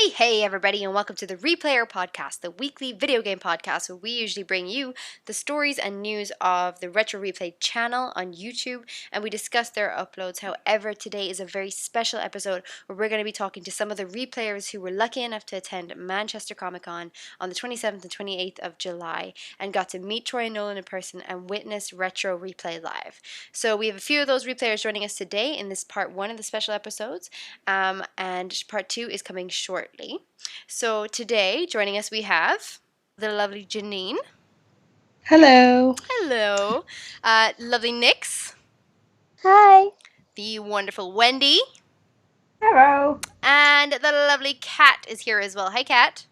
Hey everybody, and welcome to the Replayer Podcast, the weekly video game podcast where we usually bring you the stories and news of the Retro Replay channel on YouTube, and we discuss their uploads. However, today is a very special episode where we're going to be talking to some of the replayers who were lucky enough to attend Manchester Comic Con on the 27th and 28th of July and got to meet Troy and Nolan in person and witness Retro Replay live. So we have a few of those replayers joining us today in this part one of the special episodes, and part two is coming shortly. So today, joining us, we have the lovely Janine. Hello. Hello. Lovely Nix. Hi. The wonderful Wendy. Hello. And the lovely Cat is here as well. Hi, Cat.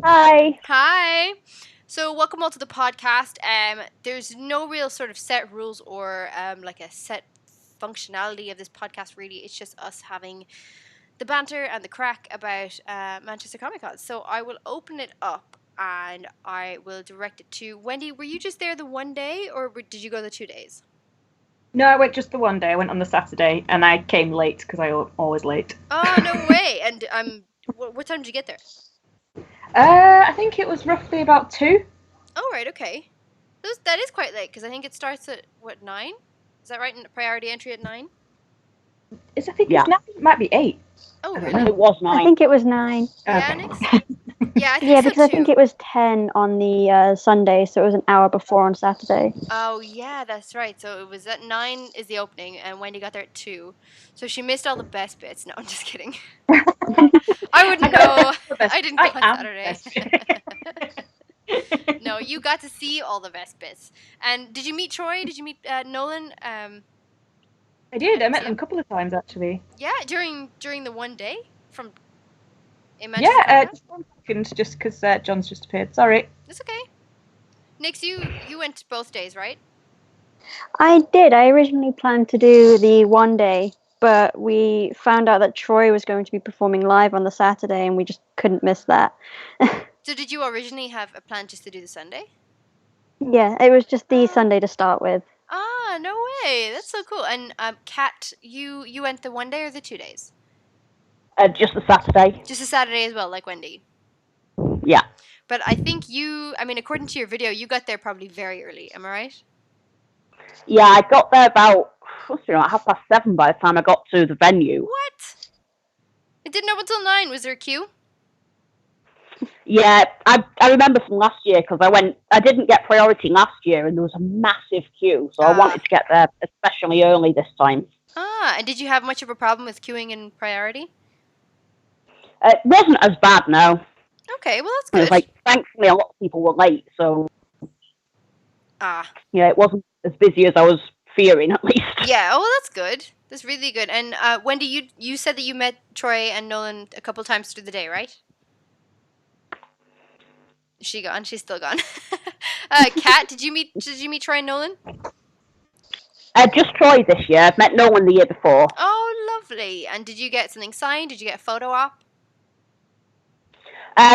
Hi. Hi. So welcome all to the podcast. There's no real sort of set rules or like a set functionality of this podcast, really. It's just us having the banter and the crack about Manchester Comic Con. So I will open it up and I will direct it to Wendy. Were you just there the one day or did you go the 2 days? No, I went just the one day. I went on the Saturday and I came late because I'm always late. Oh, no way. And what time did you get there? I think it was roughly about 2. Oh, right, okay. That is quite late because I think it starts at, 9? Is that right? Priority entry at 9? I think it's 9. It might be 8. Oh, I really? It was 9. I think it was 9. Yeah, Okay. Nix? Yeah, I think Yeah, so because too. I think it was 10 on the Sunday, so it was an hour before on Saturday. Oh, yeah, that's right. So it was at 9 is the opening, and Wendy got there at 2. So she missed all the best bits. No, I'm just kidding. I wouldn't know. I didn't go on Saturday. No, you got to see all the best bits. And did you meet Troy? Did you meet Nolan? I did. I met them a couple of times, actually. Yeah, during the one day in Manchester. Yeah, just 1 second, just because John's just appeared. Sorry. That's okay. Nix, you went both days, right? I did. I originally planned to do the one day, but we found out that Troy was going to be performing live on the Saturday, and we just couldn't miss that. So did you originally have a plan just to do the Sunday? Yeah, it was just the Sunday to start with. Ah, no way. That's so cool. And Kat, you went the one day or the 2 days? Just the Saturday. Just a Saturday as well, like Wendy. Yeah. But I think according to your video, you got there probably very early. Am I right? Yeah, I got there about 7:30 by the time I got to the venue. What? It didn't open until 9. Was there a queue? Yeah, I remember from last year because I didn't get priority last year and there was a massive queue, so I wanted to get there especially early this time. Ah, and did you have much of a problem with queuing in priority? It wasn't as bad, no. Okay, well that's It good. was like, thankfully a lot of people were late, so yeah, it wasn't as busy as I was fearing, at least. Yeah, oh, well, that's good. That's really good. And Wendy, you said that you met Troy and Nolan a couple times through the day, right? Is she gone? She's still gone. Kat, did you meet Troy and Nolan? Just Troy this year. I've met Nolan the year before. Oh, lovely. And did you get something signed? Did you get a photo op?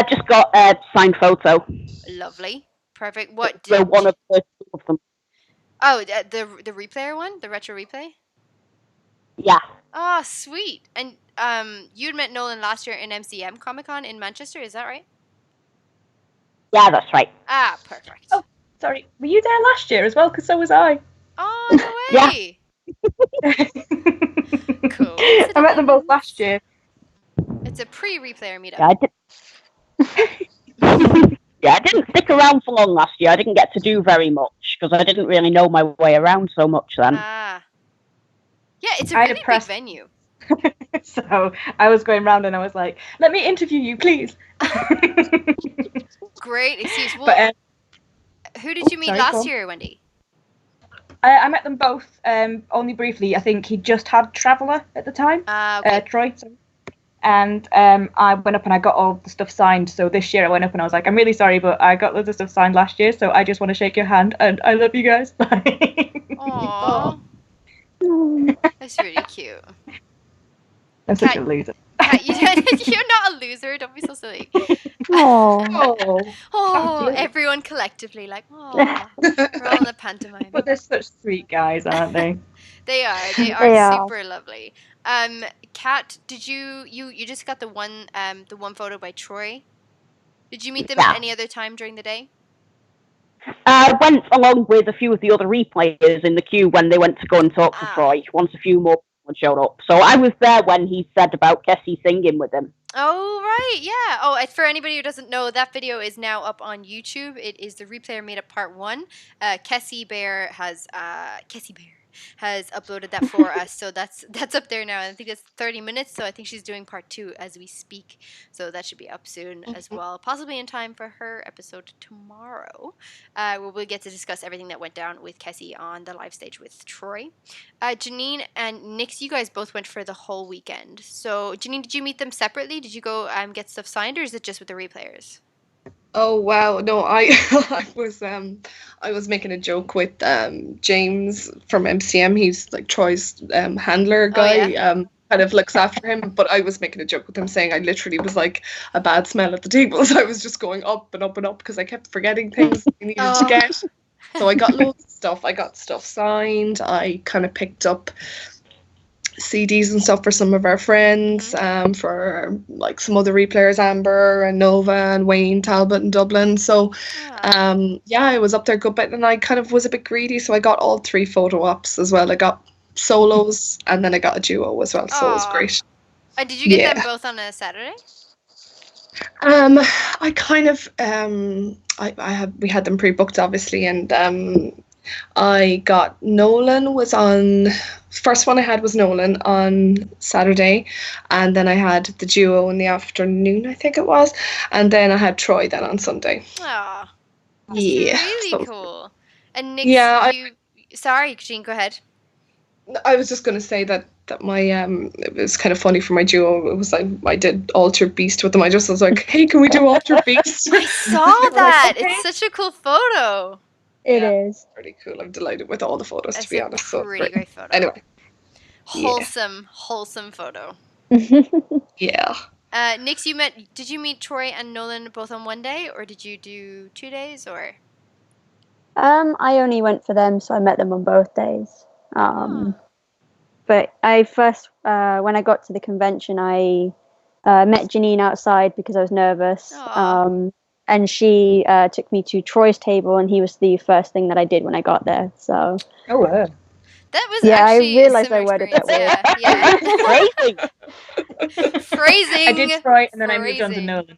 Just got a signed photo. Lovely. Perfect. What So one of them. Oh, the replayer one? The retro replay? Yeah. Oh, sweet. And you'd met Nolan last year in MCM Comic Con in Manchester, is that right? Yeah, that's right. Ah, perfect. Oh, sorry. Were you there last year as well? Because so was I. Oh, no way. Cool. I met them both last year. It's a pre-replayer meetup. Yeah, I didn't stick around for long last year. I didn't get to do very much because I didn't really know my way around so much then. Ah. Yeah, it's a really big venue. So I was going round and I was like, let me interview you, please. Great excuse. Well, who did you meet last year, Wendy? I met them both only briefly. I think he just had Traveller at the time. Okay. Troy. Sorry. And I went up and I got all the stuff signed. So this year I went up and I was like, I'm really sorry, but I got loads of stuff signed last year. So I just want to shake your hand and I love you guys. Aww. That's really cute. I'm such a loser. Kat, you're not a loser. Don't be so silly. Oh, everyone collectively like, oh, we're all in a pantomime. But they're such sweet guys, aren't they? They are super lovely. Kat, did you just got the one photo by Troy? Did you meet them Yeah. at any other time during the day? I went along with a few of the other replayers in the queue when they went to go and talk to Troy, once a few more people showed up. So I was there when he said about Kessie singing with him. Oh, right, yeah. Oh, for anybody who doesn't know, that video is now up on YouTube. It is the Replayer Made Up Part 1. Kessiebear has uploaded that for us, so that's up there now. And I think it's 30 minutes, so I think she's doing part 2 as we speak. So that should be up soon as well, possibly in time for her episode tomorrow, where we'll get to discuss everything that went down with Kessie on the live stage with Troy. Janine and Nix, you guys both went for the whole weekend. So Janine, did you meet them separately? Did you go get stuff signed, or is it just with the replayers? Oh wow, no, I I was making a joke with James from MCM. He's like Troy's handler guy. yeah. Kind of looks after him, but I was making a joke with him saying I literally was like a bad smell at the table, so I was just going up and up and up because I kept forgetting things I needed to get. So I got loads of stuff. I got stuff signed. I kind of picked up CDs and stuff for some of our friends, for like some other replayers, Amber and Nova and Wayne Talbot in Dublin. So yeah, I was up there a good bit, and I kind of was a bit greedy, so I got all 3 photo ops as well. I got solos and then I got a duo as well, so it was great. Did you get them both on a Saturday? I kind of we had them pre-booked obviously, and I got Nolan was on, first one I had was Nolan on Saturday, and then I had the duo in the afternoon, I think it was, and then I had Troy then on Sunday. Aw, Yeah, really cool. And Nick, sorry, Jean, go ahead. I was just going to say that my it was kind of funny for my duo. It was like I did Alter Beast with them. I just was like, hey, can we do Alter Beast? I saw that. Like, okay. It's such a cool photo. It is pretty cool. I'm delighted with all the photos, to be honest. So great photo. Anyway, wholesome photo. Yeah. Nix, did you meet Troy and Nolan both on one day, or did you do 2 days, or? I only went for them, so I met them on both days. But I first, when I got to the convention, I met Janine outside because I was nervous. And she took me to Troy's table, and he was the first thing that I did when I got there. So. Oh, wow. That was actually I realized I worded that way. Yeah. Phrasing. I did Troy, and then I moved on to Nolan.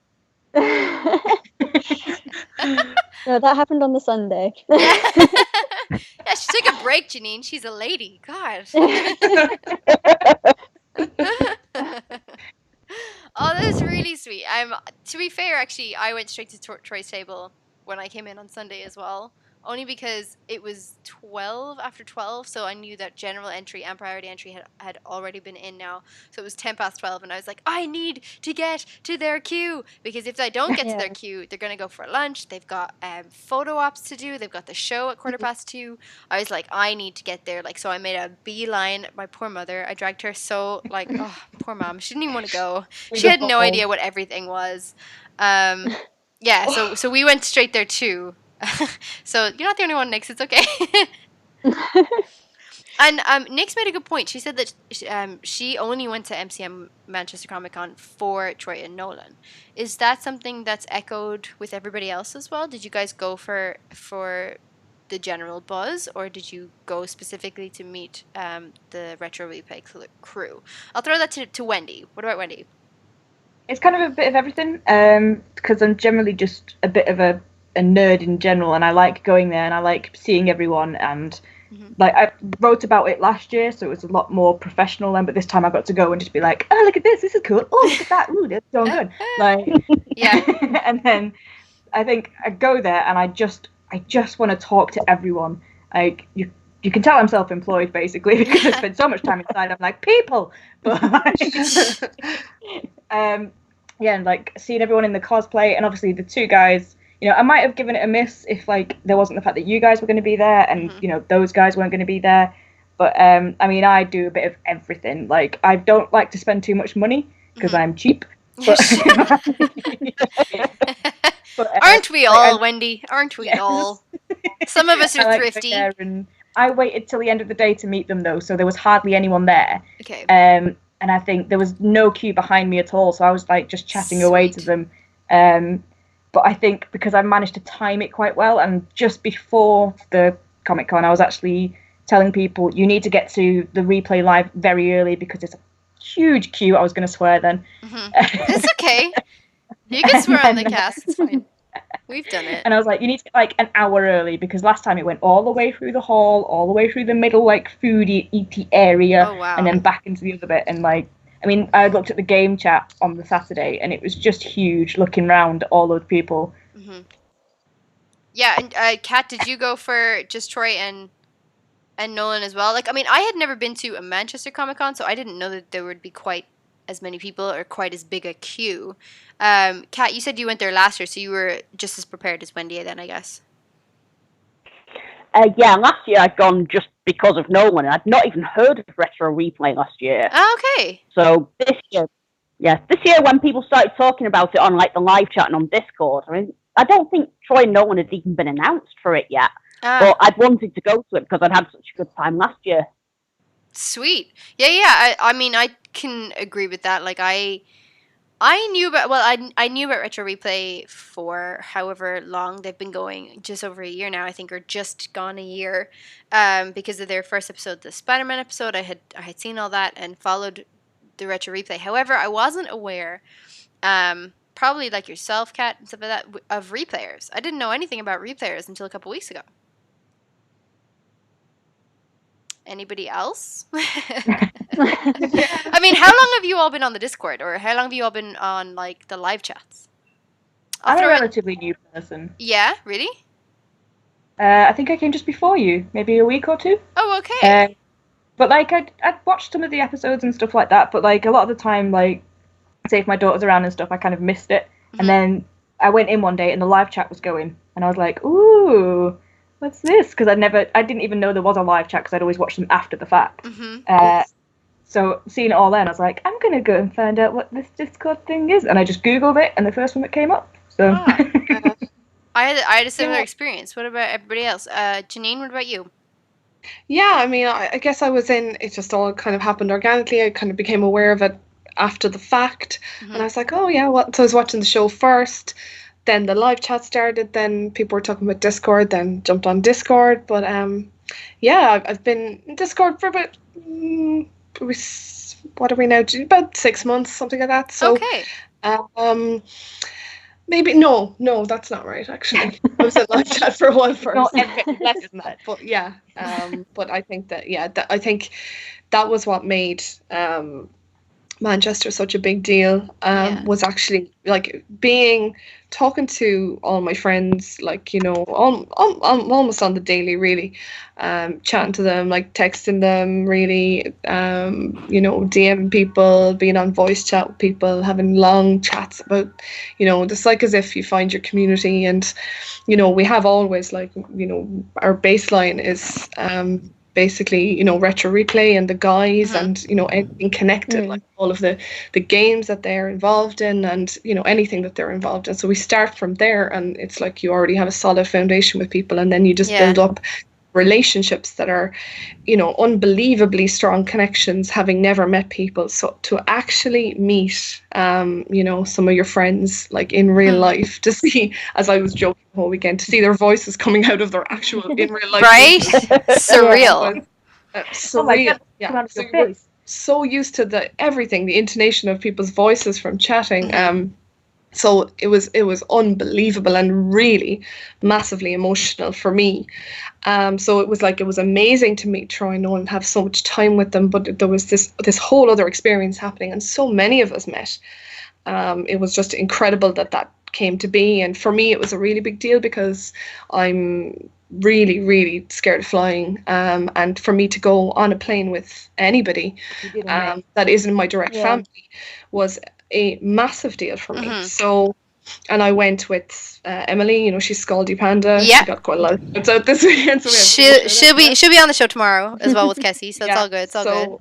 No, that happened on the Sunday. Yeah, she took a break, Janine. She's a lady. God. Oh, that is really sweet. To be fair, actually, I went straight to Troy's table when I came in on Sunday as well. Only because it was after 12, so I knew that general entry and priority entry had already been in now. So it was 10 past 12, and I was like, I need to get to their queue, because if I don't get to their queue, they're going to go for lunch. They've got photo ops to do. They've got the show at 2:15. I was like, I need to get there. Like, so I made a beeline. My poor mother, I dragged her oh, poor mom. She didn't even want to go. She had no idea what everything was. Yeah, so we went straight there too. So you're not the only one, Nix. It's okay. And Nix made a good point. She said that she only went to MCM Manchester Comic Con for Troy and Nolan. Is that something that's echoed with everybody else as well? Did you guys go for the general buzz, or did you go specifically to meet the Retro Replay crew? I'll throw that to Wendy. What about Wendy? It's kind of a bit of everything, because I'm generally just a bit of a nerd in general, and I like going there and I like seeing everyone, and like I wrote about it last year, so it was a lot more professional then, but this time I got to go and just be like, oh, look at this is cool, oh, look at that, ooh, that's so good, like, yeah. And then I think I go there and I just want to talk to everyone. Like, you can tell I'm self-employed basically, because I spend so much time inside. I'm like, people, but yeah, and like seeing everyone in the cosplay, and obviously the 2 guys, you know, I might have given it a miss if like there wasn't the fact that you guys were going to be there, and you know, those guys weren't going to be there. But I mean, I do a bit of everything. Like, I don't like to spend too much money because I'm cheap. But, aren't we all, Wendy? Aren't we all? Some of us are thrifty. And I waited till the end of the day to meet them, though, so there was hardly anyone there. Okay. and I think there was no queue behind me at all, so I was like just chatting away to them. But I think because I managed to time it quite well, and just before the Comic Con, I was actually telling people you need to get to the replay live very early because it's a huge queue. I was going to swear then. It's okay. You can swear on the cast. It's fine. We've done it. And I was like, you need to get like an hour early because last time it went all the way through the hall, all the way through the middle like foodie eaty area, and then back into the other bit. And like, I mean, I looked at the game chat on the Saturday, and it was just huge. Looking around, all those people. Yeah, and Kat, did you go for just Troy and Nolan as well? Like, I mean, I had never been to a Manchester Comic Con, so I didn't know that there would be quite as many people or quite as big a queue. Kat, you said you went there last year, so you were just as prepared as Wendy then, I guess. Yeah, last year I'd gone just because of Nolan. I'd not even heard of Retro Replay last year. Oh, okay. So this year when people started talking about it on like the live chat and on Discord, I mean, I don't think Troy and Nolan had even been announced for it yet. But I'd wanted to go to it because I'd had such a good time last year. Sweet. Yeah. I mean, I can agree with that. Like, I knew about Retro Replay for however long they've been going, just over a year now, I think, or just gone a year, because of their first episode, the Spider-Man episode. I had seen all that and followed the Retro Replay. However, I wasn't aware, probably like yourself, Kat, and stuff like that, of replayers. I didn't know anything about replayers until a couple weeks ago. Anybody else? I mean, how long have you all been on the Discord, or how long have you all been on like the live chats? I'm a relatively new person. Yeah, really? I think I came just before you, maybe a week or two. Oh, okay. But like I'd watched some of the episodes and stuff like that, but like a lot of the time, like say if my daughter's around and stuff, I kind of missed it. And then I went in one day and the live chat was going, and I was like, ooh, what's this? Because I didn't even know there was a live chat because I'd always watched them after the fact. So seeing it all then, I was like, I'm going to go and find out what this Discord thing is. And I just Googled it, and the first one that came up. So I had a similar experience. What about everybody else? Janine, what about you? Yeah, I mean, I guess I was it just all kind of happened organically. I kind of became aware of it after the fact. And I was like, oh yeah, so I was watching the show first. Then the live chat started, then people were talking about Discord, then jumped on Discord. But yeah, I've been in Discord for about, what are we now, about 6 months, something like that. So, okay. Maybe, no, that's not right, actually. I was in live chat for a while first. Less than that. But yeah, but I think that, I think that was what made Manchester such a big deal, was actually like talking to all my friends, like, you know, almost on the daily, really, chatting to them, like texting them, really, you know, DMing people, being on voice chat with people, having long chats about, you know, just like as if you find your community. And, you know, we have always, like, you know, our baseline is basically, you know, Retro Replay and the guys, and, you know, anything connected, like all of the games that they're involved in, and, you know, anything that they're involved in. So we start from there, and it's like you already have a solid foundation with people, and then you just build up relationships that are, you know, unbelievably strong connections, having never met people. So to actually meet, you know, some of your friends, like in real life, to see, as I was joking the whole weekend, to see their voices coming out of their actual in real life, right? Surreal. Surreal. Yeah. So you're so used to everything, the intonation of people's voices from chatting. So it was unbelievable and really massively emotional for me. So it was amazing to meet Troy and Nolan and have so much time with them. But there was this whole other experience happening, and so many of us met. It was just incredible that came to be. And for me, it was a really big deal because I'm really, really scared of flying. And for me to go on a plane with anybody that isn't my direct family was a massive deal for me. So, and I went with Emily. You know, she's Scaldy Panda. She got quite a lot of out this weekend. So she'll be on the show tomorrow as well with Kessie. So it's all good. It's all good.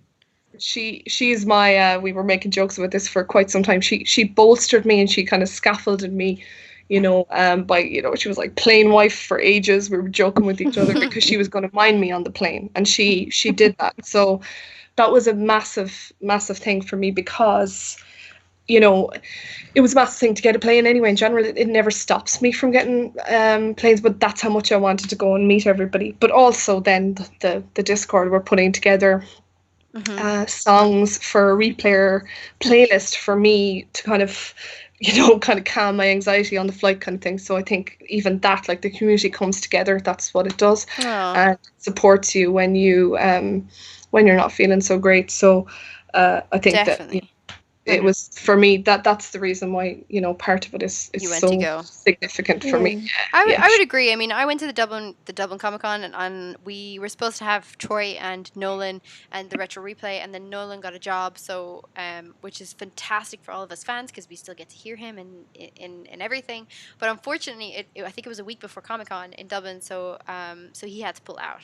She's my. We were making jokes about this for quite some time. She bolstered me and she kind of scaffolded me. You know, by, you know, she was like plane wife for ages. We were joking with each other because she was going to mind me on the plane, and she did that. So that was a massive thing for me, because it was a massive thing to get a plane anyway. In general, it never stops me from getting planes, but that's how much I wanted to go and meet everybody. But also then the Discord, we're putting together songs for a replayer playlist for me to kind of calm my anxiety on the flight kind of thing. So I think even that, like, the community comes together, that's what it does. And supports you when you're not feeling so great. So I think Definitely. that it was, for me, that's the reason why, part of it is so significant for me. I would agree. I mean, I went to the Dublin Comic Con, and we were supposed to have Troy and Nolan and the Retro Replay, and then Nolan got a job, so which is fantastic for all of us fans, because we still get to hear him and everything. But unfortunately, I think it was a week before Comic Con in Dublin, so he had to pull out.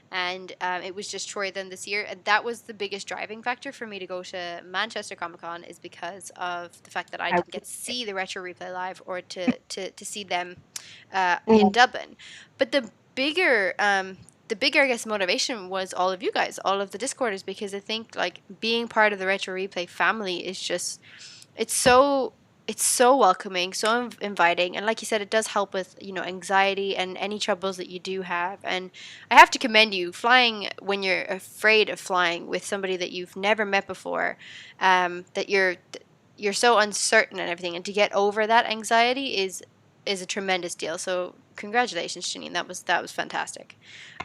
And it was just Troy then this year, and that was the biggest driving factor for me to go to Manchester Comic Con, is because of the fact that I didn't get to see the Retro Replay live, or to see them in Dublin. But the bigger I guess motivation was all of you guys, all of the Discorders, because I think, like, being part of the Retro Replay family is just, it's so welcoming, so inviting, and like you said, it does help with anxiety and any troubles that you do have. And I have to commend you, flying when you're afraid of flying with somebody that you've never met before, that you're so uncertain and everything, and to get over that anxiety is a tremendous deal. So congratulations, Janine. That was fantastic.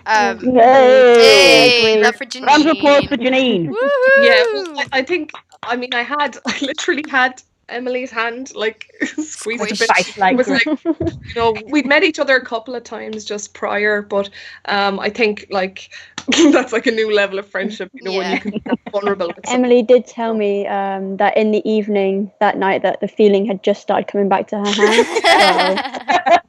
Hey, love for Janine. Round of applause for Janine. Woo-hoo! Yeah, well, I literally had Emily's hand, like, squeezed a bit. It was like, we'd met each other a couple of times just prior, but I think, like, that's like a new level of friendship, when you can be that vulnerable with Emily did tell me that in the evening that night that the feeling had just started coming back to her hand.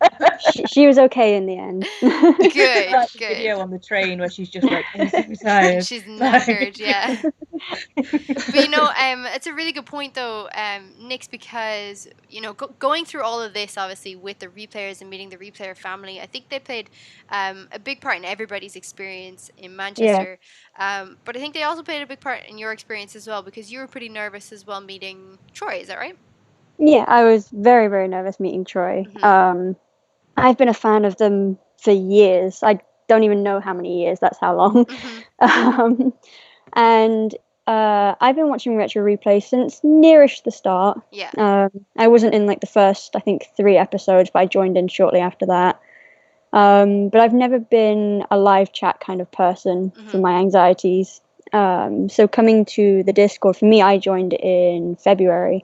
So she was okay in the end. Good. Like the video on the train where she's just like, I'm super tired. She's knackered, yeah. But it's a really good point though, Nix, because going through all of this, obviously, with the replayers and meeting the replayer family, I think they played a big part in everybody's experience in Manchester. Yeah. But I think they also played a big part in your experience as well, because you were pretty nervous as well meeting Troy. Is that right? Yeah, I was very, very nervous meeting Troy. Mm-hmm. I've been a fan of them for years. I don't even know how many years. That's how long. Mm-hmm. And I've been watching Retro Replay since nearish the start. Yeah. I wasn't in, like, the first, I think, 3 episodes, but I joined in shortly after that. But I've never been a live chat kind of person for my anxieties. So coming to the Discord, for me, I joined in February.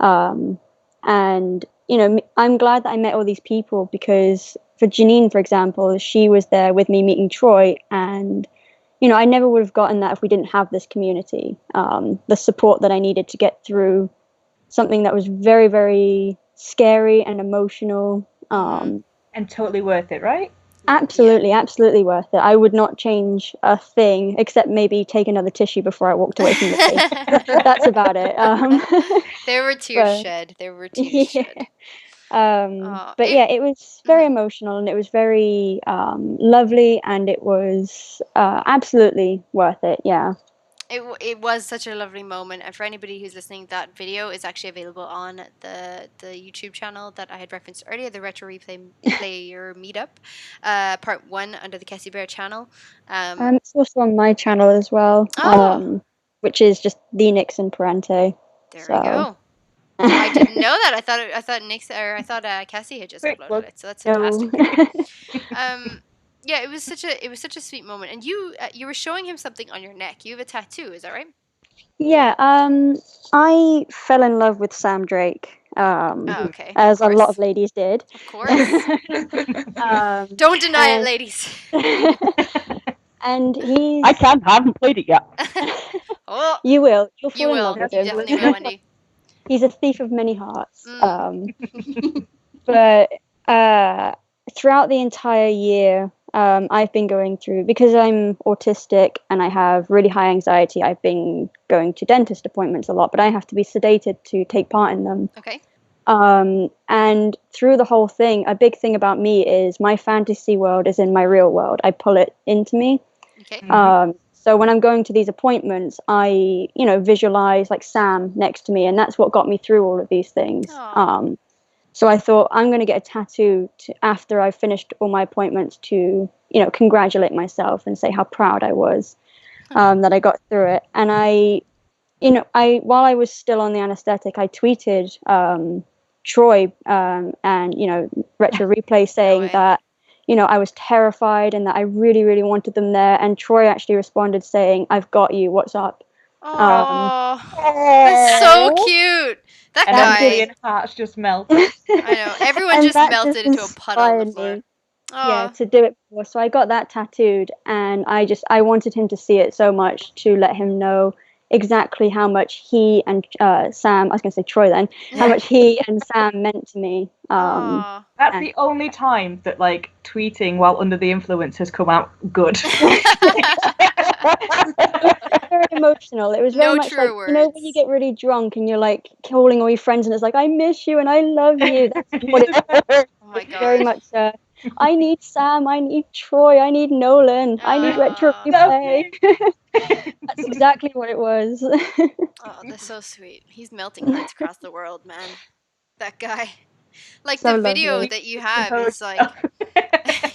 And I'm glad that I met all these people, because for Janine, for example, she was there with me meeting Troy, and I never would have gotten that if we didn't have this community, the support that I needed to get through something that was very, very scary and emotional. And totally worth it, right? Absolutely worth it. I would not change a thing, except maybe take another tissue before I walked away from the place. That's about it. There were tears shed. There were tears shed. But it was very emotional, and it was very lovely, and it was absolutely worth it. Yeah. It was such a lovely moment, and for anybody who's listening, that video is actually available on the YouTube channel that I had referenced earlier, the Retro Replay Player Meetup, part 1 under the Kessiebear channel. It's also on my channel as well, which is just the Nixon Parente. There we go. I didn't know that. I thought Cassie had just uploaded it, so that's fantastic. Yeah, it was such a sweet moment. And you were showing him something on your neck. You have a tattoo, is that right? Yeah, I fell in love with Sam Drake. Okay. As a lot of ladies did. Of course. Don't deny it, ladies. And he's... I haven't played it yet. Oh, you will. You'll fall you in will. love with You him. definitely will, Wendy. He's a thief of many hearts. But throughout the entire year, I've been going through, because I'm autistic and I have really high anxiety, I've been going to dentist appointments a lot, but I have to be sedated to take part in them. Okay. And through the whole thing, a big thing about me is my fantasy world is in my real world. I pull it into me. Okay. So when I'm going to these appointments, I, visualize like Sam next to me, and that's what got me through all of these things. So I thought I'm going to get a tattoo after I've finished all my appointments to, congratulate myself and say how proud I was that I got through it. And while I was still on the anesthetic, I tweeted Troy and Retro Replay saying that I was terrified and that I really, really wanted them there. And Troy actually responded saying, "I've got you. What's up?" That's so cute. That guy. A million hearts just melted. I know. Everyone just melted into a puddle on the floor. Yeah, to do it before. So I got that tattooed, and I wanted him to see it so much to let him know exactly how much he and Sam, I was going to say Troy then, how much he and Sam meant to me. That's the only time that like tweeting while under the influence has come out good. Very emotional. It was very much like words. When you get really drunk and you're like calling all your friends and it's like, I miss you and I love you. That's what it was. Oh my God. Very much I need Sam, I need Troy, I need Nolan, I need Retro Replay. That's exactly what it was. Oh, that's so sweet. He's melting hearts across the world, man. That guy. Like So the video lovely. that you have is like,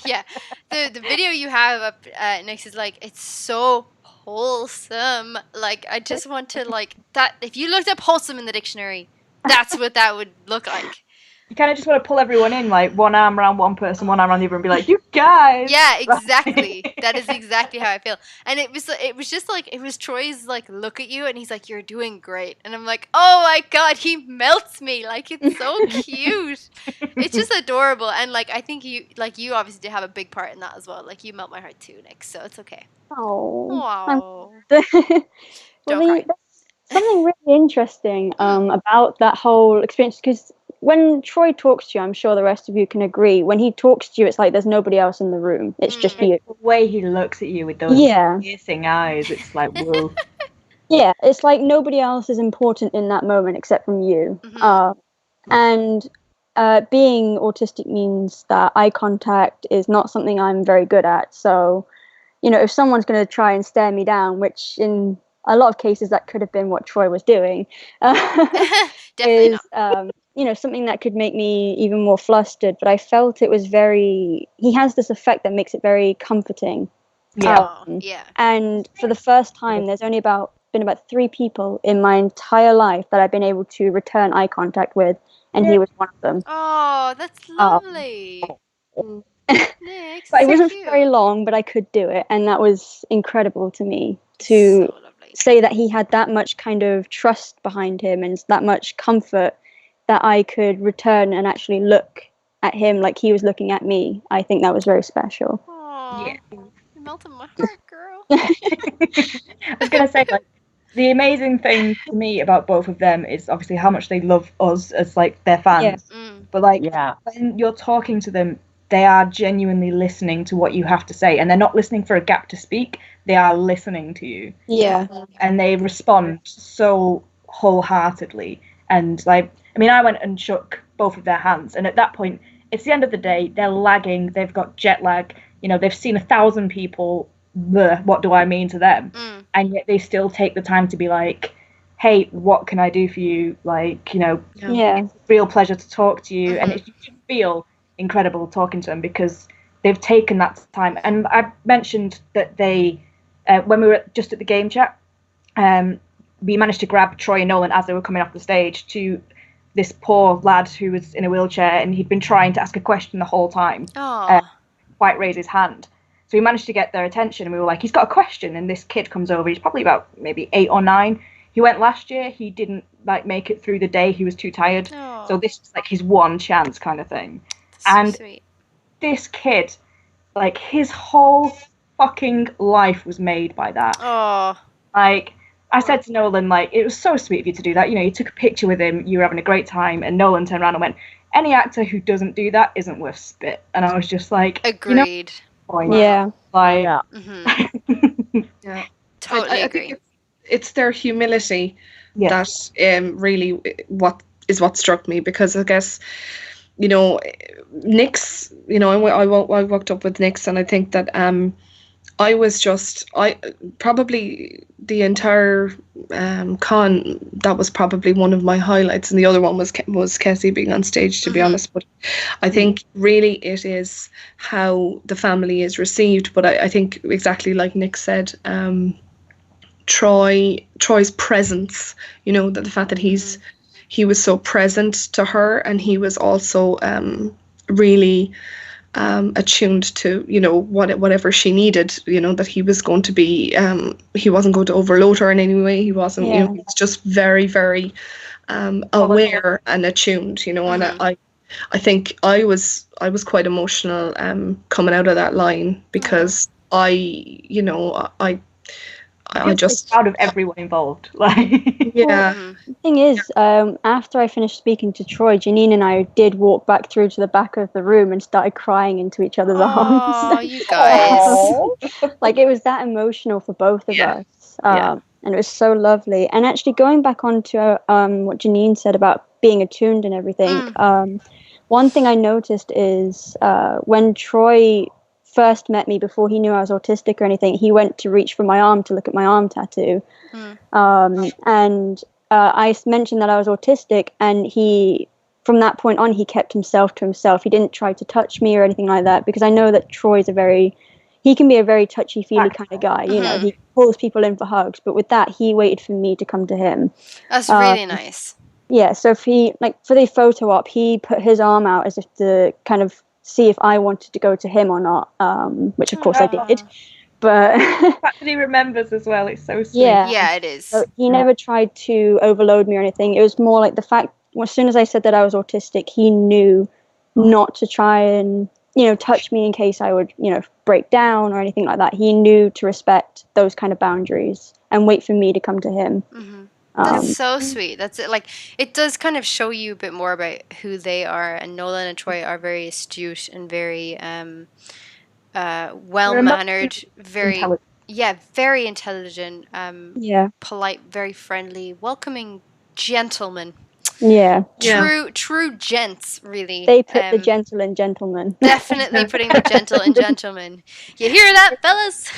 yeah, the video you have up next is like, it's so wholesome. Like, I just want to like that. If you looked up wholesome in the dictionary, that's what that would look like. You kind of just want to pull everyone in, like one arm around one person, one arm around the other, and be like, "You guys!" Yeah, exactly. That is exactly how I feel. And it was just like, it was Troy's like look at you, and he's like, "You're doing great," and I'm like, "Oh my God, he melts me! Like, it's so cute. It's just adorable." And like, I think you obviously did have a big part in that as well. Like, you melt my heart too, Nick. So it's okay. Oh. Wow. Don't cry. Something really interesting about that whole experience, because when Troy talks to you, I'm sure the rest of you can agree, when he talks to you, it's like there's nobody else in the room. It's just you. The way he looks at you with those piercing eyes, it's like, whoa. Yeah, it's like nobody else is important in that moment except from you. And being autistic means that eye contact is not something I'm very good at. So, if someone's going to try and stare me down, which in a lot of cases that could have been what Troy was doing, Definitely is something that could make me even more flustered. But I felt it was he has this effect that makes it very comforting. And for the first time, there's only been about 3 people in my entire life that I've been able to return eye contact with, and he was one of them. Oh, that's lovely. Nick, but it wasn't very long, but I could do it, and that was incredible to me to say that he had that much kind of trust behind him and that much comfort that I could return and actually look at him like he was looking at me. I think that was very special. Aww, yeah, you melted my heart, girl. I was gonna say, like, the amazing thing to me about both of them is obviously how much they love us as like their fans. But like when you're talking to them, they are genuinely listening to what you have to say, and they're not listening for a gap to speak. They are listening to you. Yeah. And they respond so wholeheartedly. And like, I mean, I went and shook both of their hands, and at that point, it's the end of the day. They're lagging. They've got jet lag. They've seen 1,000 people. What do I mean to them? And yet they still take the time to be like, "Hey, what can I do for you?" Like, it's a real pleasure to talk to you, and you should feel incredible talking to them because they've taken that time. And I mentioned that they, when we were just at the game chat, we managed to grab Troy and Nolan as they were coming off the stage to this poor lad who was in a wheelchair, and he'd been trying to ask a question the whole time. Quite raise his hand. So we managed to get their attention, and we were like, he's got a question. And this kid comes over. He's probably about maybe 8 or 9. He went last year. He didn't make it through the day. He was too tired. So this was like his one chance kind of thing. And so sweet. This kid, like, his whole fucking life was made by that. Like, I said to Nolan, like, it was so sweet of you to do that. You took a picture with him. You were having a great time. And Nolan turned around and went, any actor who doesn't do that isn't worth spit. And I was just like, agreed. Yeah. Like, yeah. Totally agree. I think it's their humility that really what struck me, because I guess Nick's, I walked up with Nick's, and I think that I was probably the entire con, that was probably one of my highlights, and the other one was Kessie being on stage, to be honest. But I think really it is how the family is received. But I think exactly like Nick said, Troy's presence, the fact that he was so present to her, and he was also really attuned to whatever she needed, that he was going to be he wasn't going to overload her in any way. He wasn't, he was just very, very aware and attuned, and I think I was quite emotional coming out of that line, because I just proud of everyone involved. Like, yeah. The thing is, after I finished speaking to Troy, Janine and I did walk back through to the back of the room and started crying into each other's arms. Oh, you guys! Like, it was that emotional for both of us, and it was so lovely. And actually, going back onto what Janine said about being attuned and everything, one thing I noticed is when Troy first met me, before he knew I was autistic or anything, he went to reach for my arm to look at my arm tattoo. And I mentioned that I was autistic, and from that point on, he kept himself to himself. He didn't try to touch me or anything like that, because I know that Troy's he can be a very touchy-feely kind of guy. He pulls people in for hugs, but with that, he waited for me to come to him. That's really nice. Yeah, so if for the photo op, he put his arm out as if to kind of see if I wanted to go to him or not, which of course I did. But the fact that he remembers as well, it's so sweet. Yeah, it is. So he never tried to overload me or anything. It was more like the fact, as soon as I said that I was autistic, he knew not to try and touch me in case I would break down or anything like that. He knew to respect those kind of boundaries and wait for me to come to him. That's so sweet. That's it. Like, it does kind of show you a bit more about who they are. And Nolan and Troy are very astute and very well-mannered, very intelligent, polite, very friendly, welcoming gentlemen. Yeah. True gents, really. They put the gentle in gentlemen. Definitely putting the gentle in gentlemen. You hear that, fellas?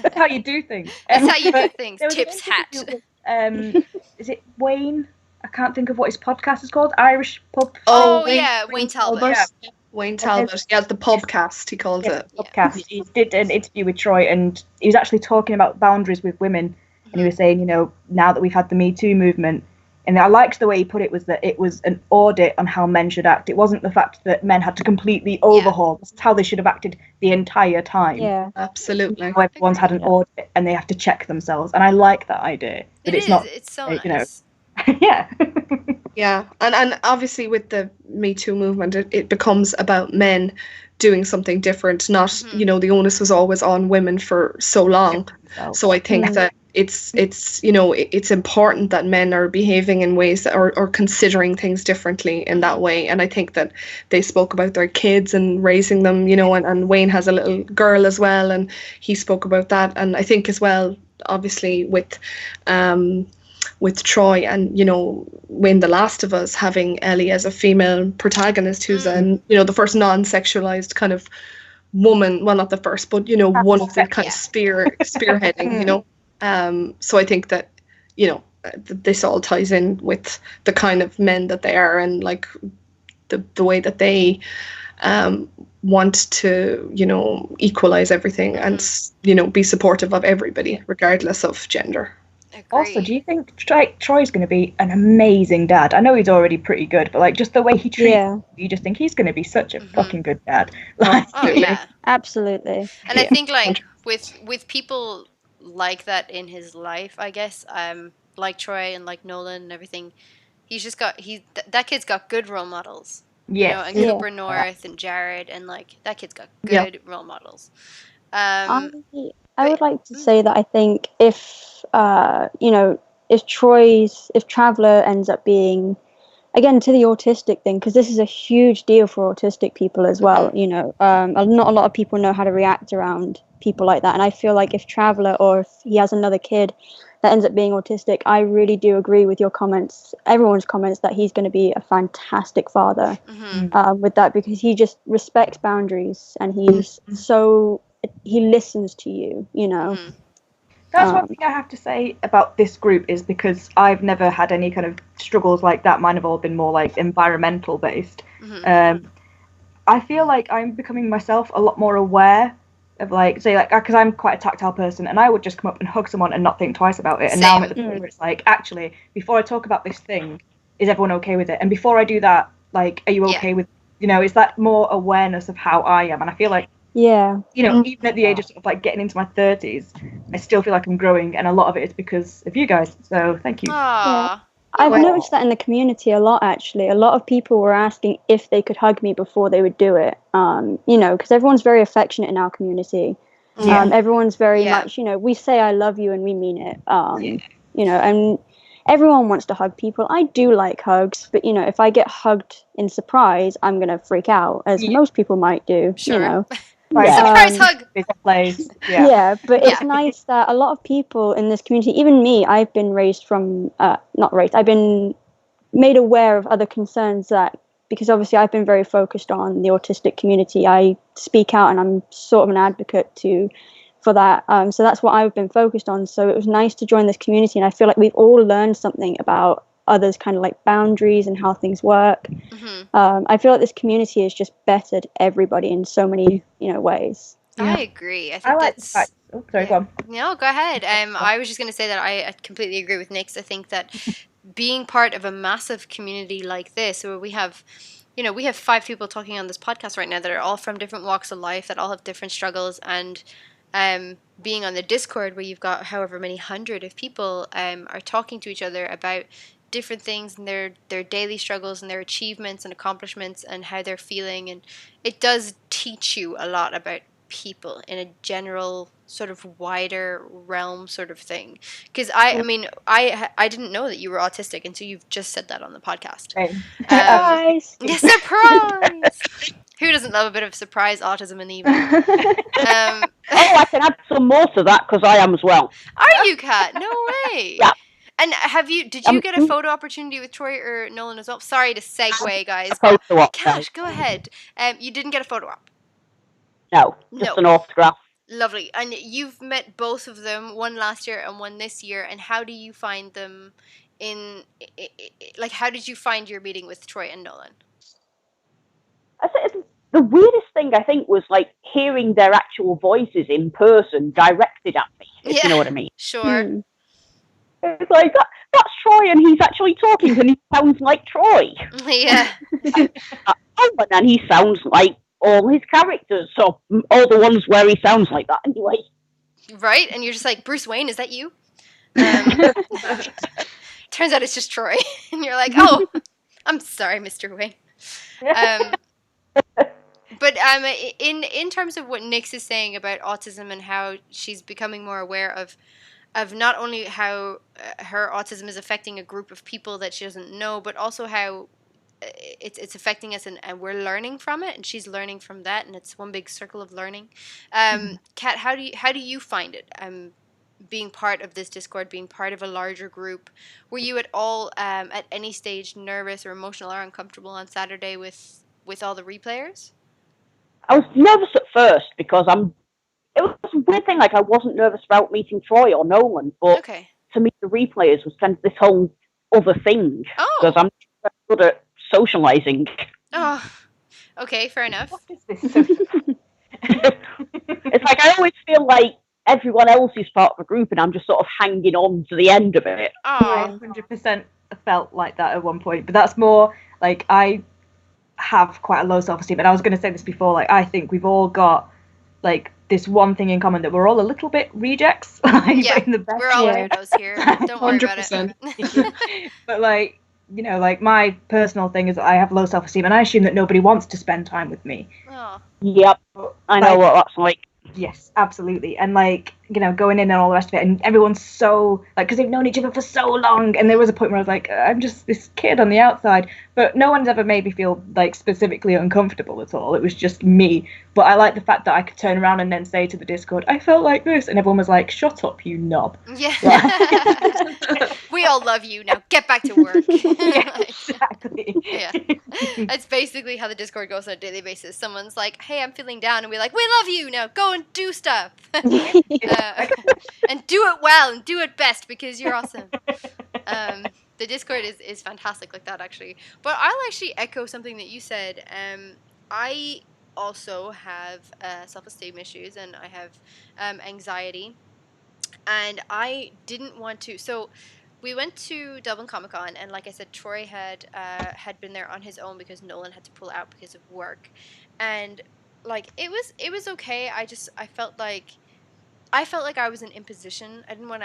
That's how you do things. That's how you do things. Tips hat. Is it Wayne? I can't think of what his podcast is called. Irish pub. Wayne Talbot. Yeah. Wayne Talbot. Yeah, the podcast, he calls it. Podcast. He did an interview with Troy, and he was actually talking about boundaries with women. And he was saying, now that we've had the Me Too movement, and I liked the way he put it, was that it was an audit on how men should act. It wasn't the fact that men had to completely overhaul. It's how they should have acted the entire time. Yeah, absolutely. Everyone's had an audit, and they have to check themselves. And I like that idea. But it's not. It's so nice. Yeah. Yeah, and obviously with the Me Too movement, it becomes about men doing something different. Not, the onus was always on women for so long. So I think that it's important that men are behaving in ways that are considering things differently in that way. And I think that they spoke about their kids and raising them, and Wayne has a little girl as well, and he spoke about that. And I think as well, obviously with Troy and in The Last of Us, having Ellie as a female protagonist who's the first non-sexualized kind of woman, well, not the first, but one of the kind of spearheading, so I think that this all ties in with the kind of men that they are, and like the way that they want to equalize everything and be supportive of everybody regardless of gender. Also, do you think Troy's going to be an amazing dad? I know he's already pretty good, but just the way he treats you just think he's going to be such a fucking good dad. Absolutely. And I think with people like that in his life, I guess, like Troy and like Nolan and everything, he's just got that kid's got good role models. And Cooper North and Jared, and that kid's got good role models. I would like to say that I think if Traveller ends up being, again, to the autistic thing, because this is a huge deal for autistic people as well, not a lot of people know how to react around people like that. And I feel like if Traveller, or if he has another kid that ends up being autistic, I really do agree with your comments, everyone's comments, that he's going to be a fantastic father with that, because he just respects boundaries and he's he listens to you, you know. That's one thing I have to say about this group, is because I've never had any kind of struggles like that. Mine have all been more like environmental based. I feel like I'm becoming myself a lot more aware of, like, say, like, because I'm quite a tactile person, and I would just come up and hug someone and not think twice about it. And now I'm at the point where it's like, actually, before I talk about this thing, is everyone okay with it? And before I do that, like, are you okay with, you know, is that more awareness of how I am? And I feel like, you know, even at the age of sort of like getting into my 30s, I still feel like I'm growing, and a lot of it is because of you guys. So thank you. Yeah. I've noticed that in the community a lot, actually. A lot of people were asking if they could hug me before they would do it. You know, because everyone's very affectionate in our community. Everyone's very much, you know, we say I love you and we mean it. You know, and everyone wants to hug people. I do like hugs, but, you know, if I get hugged in surprise, I'm going to freak out, as most people might do, you know. Surprise hug! But it's nice that a lot of people in this community, even me, I've been raised from, I've been made aware of other concerns, that, because obviously I've been very focused on the autistic community. I speak out and I'm sort of an advocate for that. So that's what I've been focused on. So it was nice to join this community, and I feel like we've all learned something about others, kind of like boundaries and how things work. I feel like this community has just bettered everybody in so many, you know, ways. I agree. I think that's... sorry, go on. No, go ahead. I was just going to say that I completely agree with Nix. I think that being part of a massive community like this, where we have, you know, we have 5 people talking on this podcast right now that are all from different walks of life, that all have different struggles, and being on the Discord where you've got however many hundred of people are talking to each other about different things and their daily struggles and their achievements and accomplishments and how they're feeling, and it does teach you a lot about people in a general sort of wider realm sort of thing. Because I mean, I didn't know that you were autistic until you've just said that on the podcast. Surprise! Yeah, surprise! Who doesn't love a bit of surprise autism in the evening? I can add some more to that, because I am as well. Are you, Kat? No way. Yeah. And did you get a photo opportunity with Troy or Nolan as well? Sorry to segue, guys. Photo op, Kat, go ahead. You didn't get a photo op? No, just an autograph. Lovely. And you've met both of them, one last year and one this year. And how do you find them how did you find your meeting with Troy and Nolan? I think the weirdest thing, I think, was like hearing their actual voices in person directed at me, if you know what I mean. Sure. It's like, that's Troy, and he's actually talking, and he sounds like Troy. Yeah. And he sounds like all his characters, so all the ones where he sounds like that anyway. Right? And you're just like, Bruce Wayne, is that you? Turns out it's just Troy. And you're like, oh, I'm sorry, Mr. Wayne. But in terms of what Nix is saying about autism and how she's becoming more aware of not only how her autism is affecting a group of people that she doesn't know, but also how it's affecting us, and we're learning from it, and she's learning from that, and it's one big circle of learning. Kat, how do you find it? Being part of this Discord, being part of a larger group, were you at all at any stage nervous or emotional or uncomfortable on Saturday with all the replayers? I was nervous at first because it was a weird thing. Like, I wasn't nervous about meeting Troy or Nolan, but to meet the replayers was kind of this whole other thing, because I'm good at socializing. Oh, okay, fair enough. What is this? It's like I always feel like everyone else is part of a group, and I'm just sort of hanging on to the end of it. I 100% felt like that at one point, but that's more like I have quite a low self-esteem, and I was going to say this before. Like, I think we've all got like this one thing in common, that we're all a little bit rejects. In the best we're all weirdos here. Don't worry about it. But like, you know, like my personal thing is I have low self-esteem, and I assume that nobody wants to spend time with me. Oh. Yep, I know what that's like. Yes, absolutely. And like, going in and all the rest of it, and everyone's so like, because they've known each other for so long, and there was a point where I was like, I'm just this kid on the outside, but no one's ever made me feel like specifically uncomfortable at all. It was just me. But I like the fact that I could turn around and then say to the Discord, I felt like this, and everyone was like, shut up, you knob. Yeah. We all love you, now get back to work. Yeah, exactly. Yeah. That's basically how the Discord goes on a daily basis. Someone's like, hey, I'm feeling down, and we're like, we love you, now go and do stuff. And do it well and do it best because you're awesome. The Discord is fantastic like that, actually. But I'll actually echo something that you said. I also have self-esteem issues, and I have anxiety, and I didn't want to. So we went to Dublin Comic Con, and like I said, Troy had been there on his own because Nolan had to pull out because of work, and like it was okay. I felt like I was an imposition. I didn't want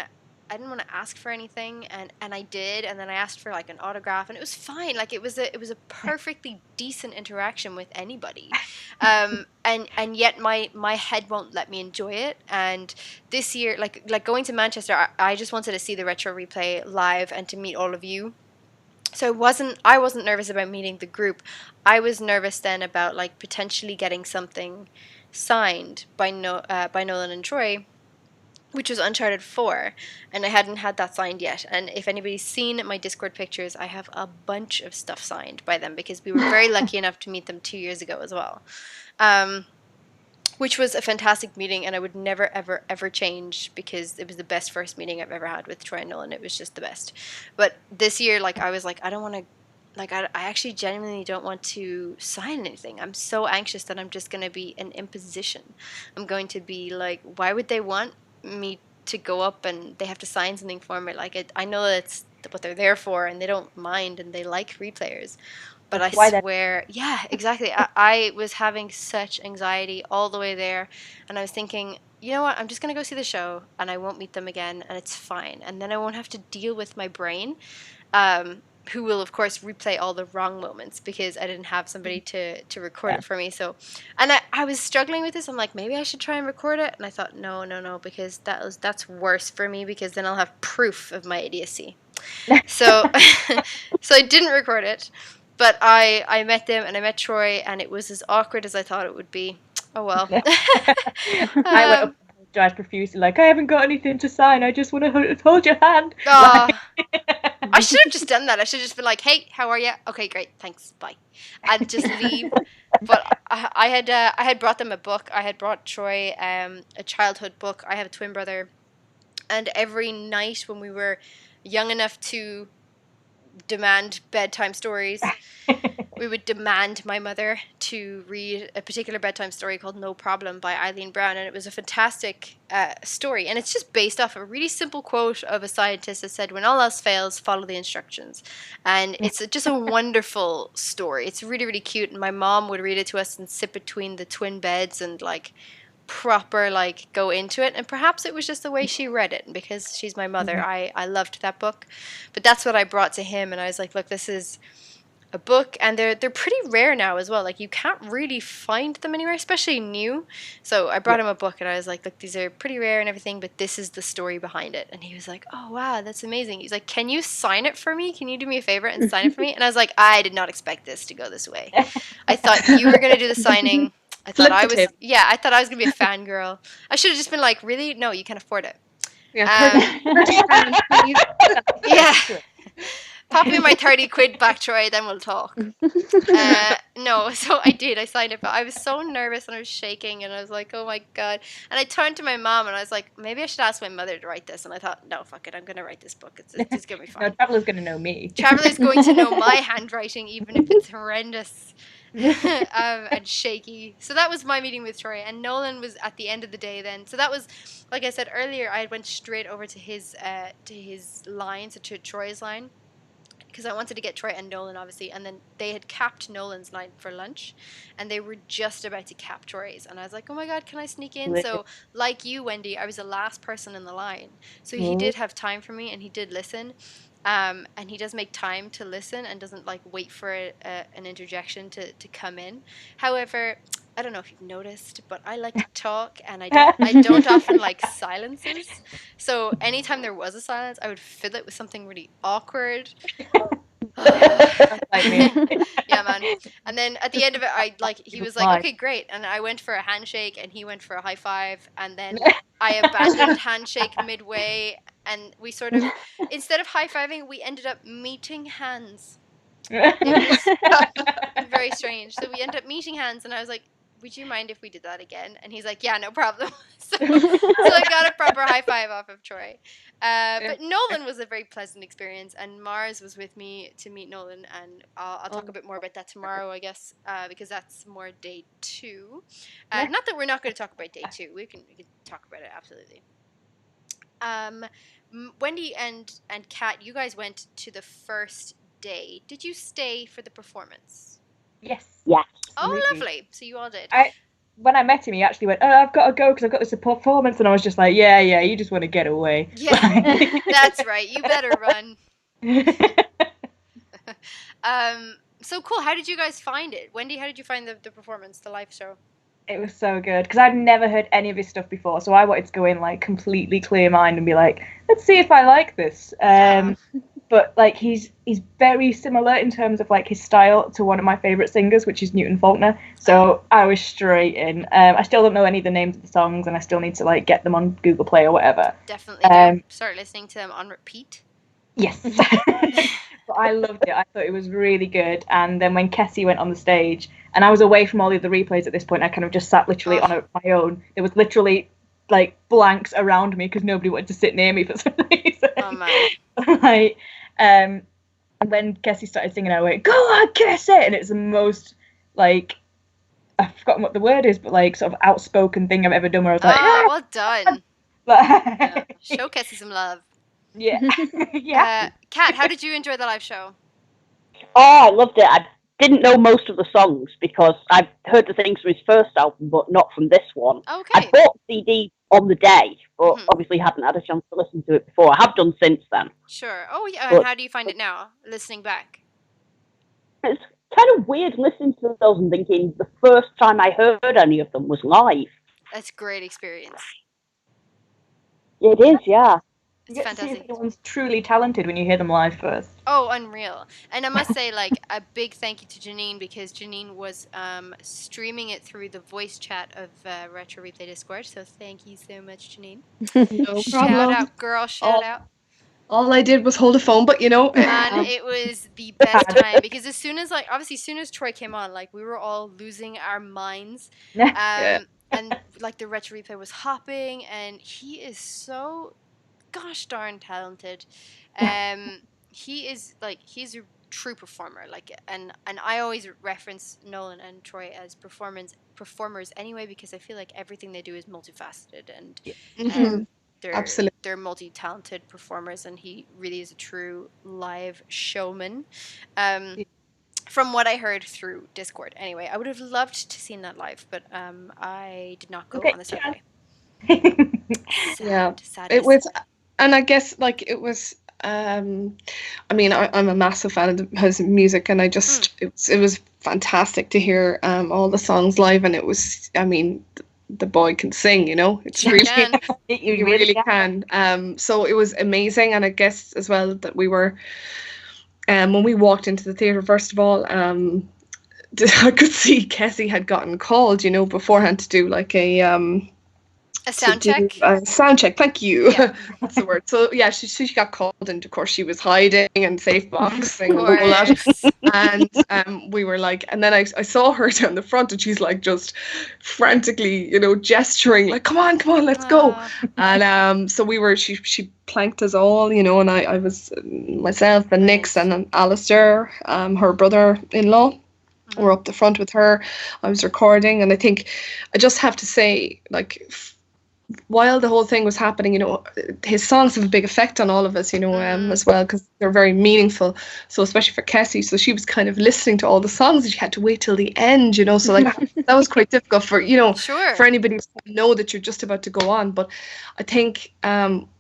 to ask for anything, and I did, and then I asked for like an autograph, and it was fine. Like it was a perfectly decent interaction with anybody, and yet my head won't let me enjoy it. And this year, like going to Manchester, I just wanted to see the Retro Replay live and to meet all of you. So I wasn't nervous about meeting the group. I was nervous then about like potentially getting something signed by Nolan and Troy, which was Uncharted 4, and I hadn't had that signed yet. And if anybody's seen my Discord pictures, I have a bunch of stuff signed by them because we were very lucky enough to meet them 2 years ago as well, which was a fantastic meeting, and I would never, ever, ever change because it was the best first meeting I've ever had with Troy and Nolan. It was just the best. But this year, like, I was like, I don't want to, like, I actually genuinely don't want to sign anything. I'm so anxious that I'm just going to be an imposition. I'm going to be like, why would they want me to go up and they have to sign something for me? Like, I know that's what they're there for, and they don't mind, and they like replayers. But I swear, yeah, exactly. I was having such anxiety all the way there, and I was thinking, you know what, I'm just going to go see the show, and I won't meet them again, and it's fine. And then I won't have to deal with my brain, who will, of course, replay all the wrong moments because I didn't have somebody to record it for me. So, and I was struggling with this. I'm like, maybe I should try and record it. And I thought, no, because that's worse for me because then I'll have proof of my idiocy. So, so I didn't record it. But I met them, and I met Troy, and it was as awkward as I thought it would be. Oh, well. I went up and apologized profusely, like, I haven't got anything to sign. I just want to hold your hand. I should have just done that. I should have just been like, hey, how are you? Okay, great. Thanks. Bye. And just leave. But I had brought them a book. I had brought Troy a childhood book. I have a twin brother. And every night when we were young enough to demand bedtime stories, we would demand my mother to read a particular bedtime story called No Problem by Eileen Brown, and it was a fantastic story, and it's just based off a really simple quote of a scientist that said, when all else fails, follow the instructions. And it's just a wonderful story. It's really, really cute, and my mom would read it to us and sit between the twin beds and like proper like go into it, and perhaps it was just the way she read it, and because she's my mother, I loved that book. But that's what I brought to him, and I was like, look, this is a book, and they're pretty rare now as well. Like, you can't really find them anywhere, especially new. So I brought him a book, and I was like, look, these are pretty rare and everything, but this is the story behind it. And he was like, oh wow, that's amazing. He's like, can you sign it for me? Can you do me a favor and sign it for me? And I was like, I did not expect this to go this way. I thought you were going to do the signing. I thought I was going to be a fangirl. I should have just been like, really? No, you can't afford it. Yeah. Yeah. Pop me my 30 quid back, Troy, then we'll talk. No, so I did. I signed it, but I was so nervous and I was shaking, and I was like, oh my God. And I turned to my mom and I was like, maybe I should ask my mother to write this. And I thought, no, fuck it. I'm going to write this book. It's going to be fine. No, Traveler's going to know me. Traveler's going to know my handwriting, even if it's horrendous and shaky. So that was my meeting with Troy, and Nolan was at the end of the day then. So that was, like I said earlier, I went straight over to his line, so to Troy's line, because I wanted to get Troy and Nolan, obviously, and then they had capped Nolan's line for lunch, and they were just about to cap Troy's, and I was like, oh my God, can I sneak in? So, like you, Wendy, I was the last person in the line, so he did have time for me, and he did listen, and he does make time to listen and doesn't, like, wait for an interjection to come in. However, I don't know if you've noticed, but I like to talk, and I don't often like silences. So anytime there was a silence, I would fill it with something really awkward. Like me. Yeah, man. And then at the end of it, he was like, okay, great. And I went for a handshake and he went for a high five. And then I abandoned handshake midway. And we sort of, instead of high fiving, we ended up meeting hands. It was very strange. So we ended up meeting hands and I was like, would you mind if we did that again? And he's like, yeah, no problem. So I got a proper high five off of Troy. But Nolan was a very pleasant experience, and Mars was with me to meet Nolan, and I'll talk a bit more about that tomorrow, I guess, because that's more day 2. Not that we're not going to talk about day 2. We can talk about it, absolutely. Wendy and Kat, you guys went to the first day. Did you stay for the performance? Yes. Yes. Oh, lovely. So you all did. When I met him, he actually went, I've got to go because I've got this performance. And I was just like, yeah, you just want to get away. Yeah, that's right. You better run. So cool. How did you guys find it? Wendy, how did you find the performance, the live show? It was so good because I'd never heard any of his stuff before. So I wanted to go in like completely clear mind and be like, let's see if I like this. But like he's very similar in terms of like his style to one of my favourite singers, which is Newton Faulkner. So I was straight in. I still don't know any of the names of the songs, and I still need to like get them on Google Play or whatever. Definitely start listening to them on repeat. Yes. But I loved it. I thought it was really good. And then when Kessie went on the stage, and I was away from all the other replays at this point, I kind of just sat literally on my own. There was literally like blanks around me because nobody wanted to sit near me for some reason. Oh man. Like, and when Kessie started singing, I went, "Go on, Kessie!" And it's the most like, I've forgotten what the word is, but like sort of outspoken thing I've ever done. Where I was like, well done. Yeah. Show Kessie some love. Yeah. Yeah. Kat, how did you enjoy the live show? Oh, I loved it. I didn't know most of the songs because I've heard the things from his first album, but not from this one. Okay. I bought the CD on the day, but obviously hadn't had a chance to listen to it before. I have done since then. Sure. Oh, yeah. And how do you find it now, listening back? It's kind of weird listening to those and thinking the first time I heard any of them was live. That's a great experience. It is, yeah. It's you get fantastic. to see if anyone's truly talented when you hear them live first. Oh, unreal. And I must say, like, a big thank you to Janine, because Janine was streaming it through the voice chat of Retro Replay Discord. So thank you so much, Janine. No Shout problem. out, girl. Shout out. All I did was hold a phone, but you know. Man, it was the best time, because as soon as Troy came on, like, we were all losing our minds. And like the Retro Replay was hopping, and he is so gosh darn talented. He's a true performer, like, and I always reference Nolan and Troy as performers anyway, because I feel like everything they do is multifaceted, and they're multi-talented performers, and he really is a true live showman. From what I heard through Discord, anyway, I would have loved to seen that live, but I did not go on the Saturday. Sad. It was, and I guess like it was. I mean, I'm a massive fan of his music, and I just it was fantastic to hear all the songs live, and it was. I mean, the boy can sing, you know. It's really you really can. So it was amazing, and I guess as well that we were. When we walked into the theatre, first of all, I could see Kessie had gotten called, you know, beforehand to do like a sound check. Sound check. Thank you. Yeah. That's the word. So yeah, she got called, and of course she was hiding and safe boxing and all that. And we were like, and then I saw her down the front, and she's like just frantically, you know, gesturing like, come on, let's go. And so we were. She planked us all, you know, and I was myself and Nix and Alistair, her brother-in-law. Were up the front with her. I was recording, and I think I just have to say, like, while the whole thing was happening, you know, his songs have a big effect on all of us, you know, as well, because they're very meaningful. So especially for Kessie, so she was kind of listening to all the songs and she had to wait till the end, you know. So like that was quite difficult for, you know, for anybody to know that you're just about to go on. But I think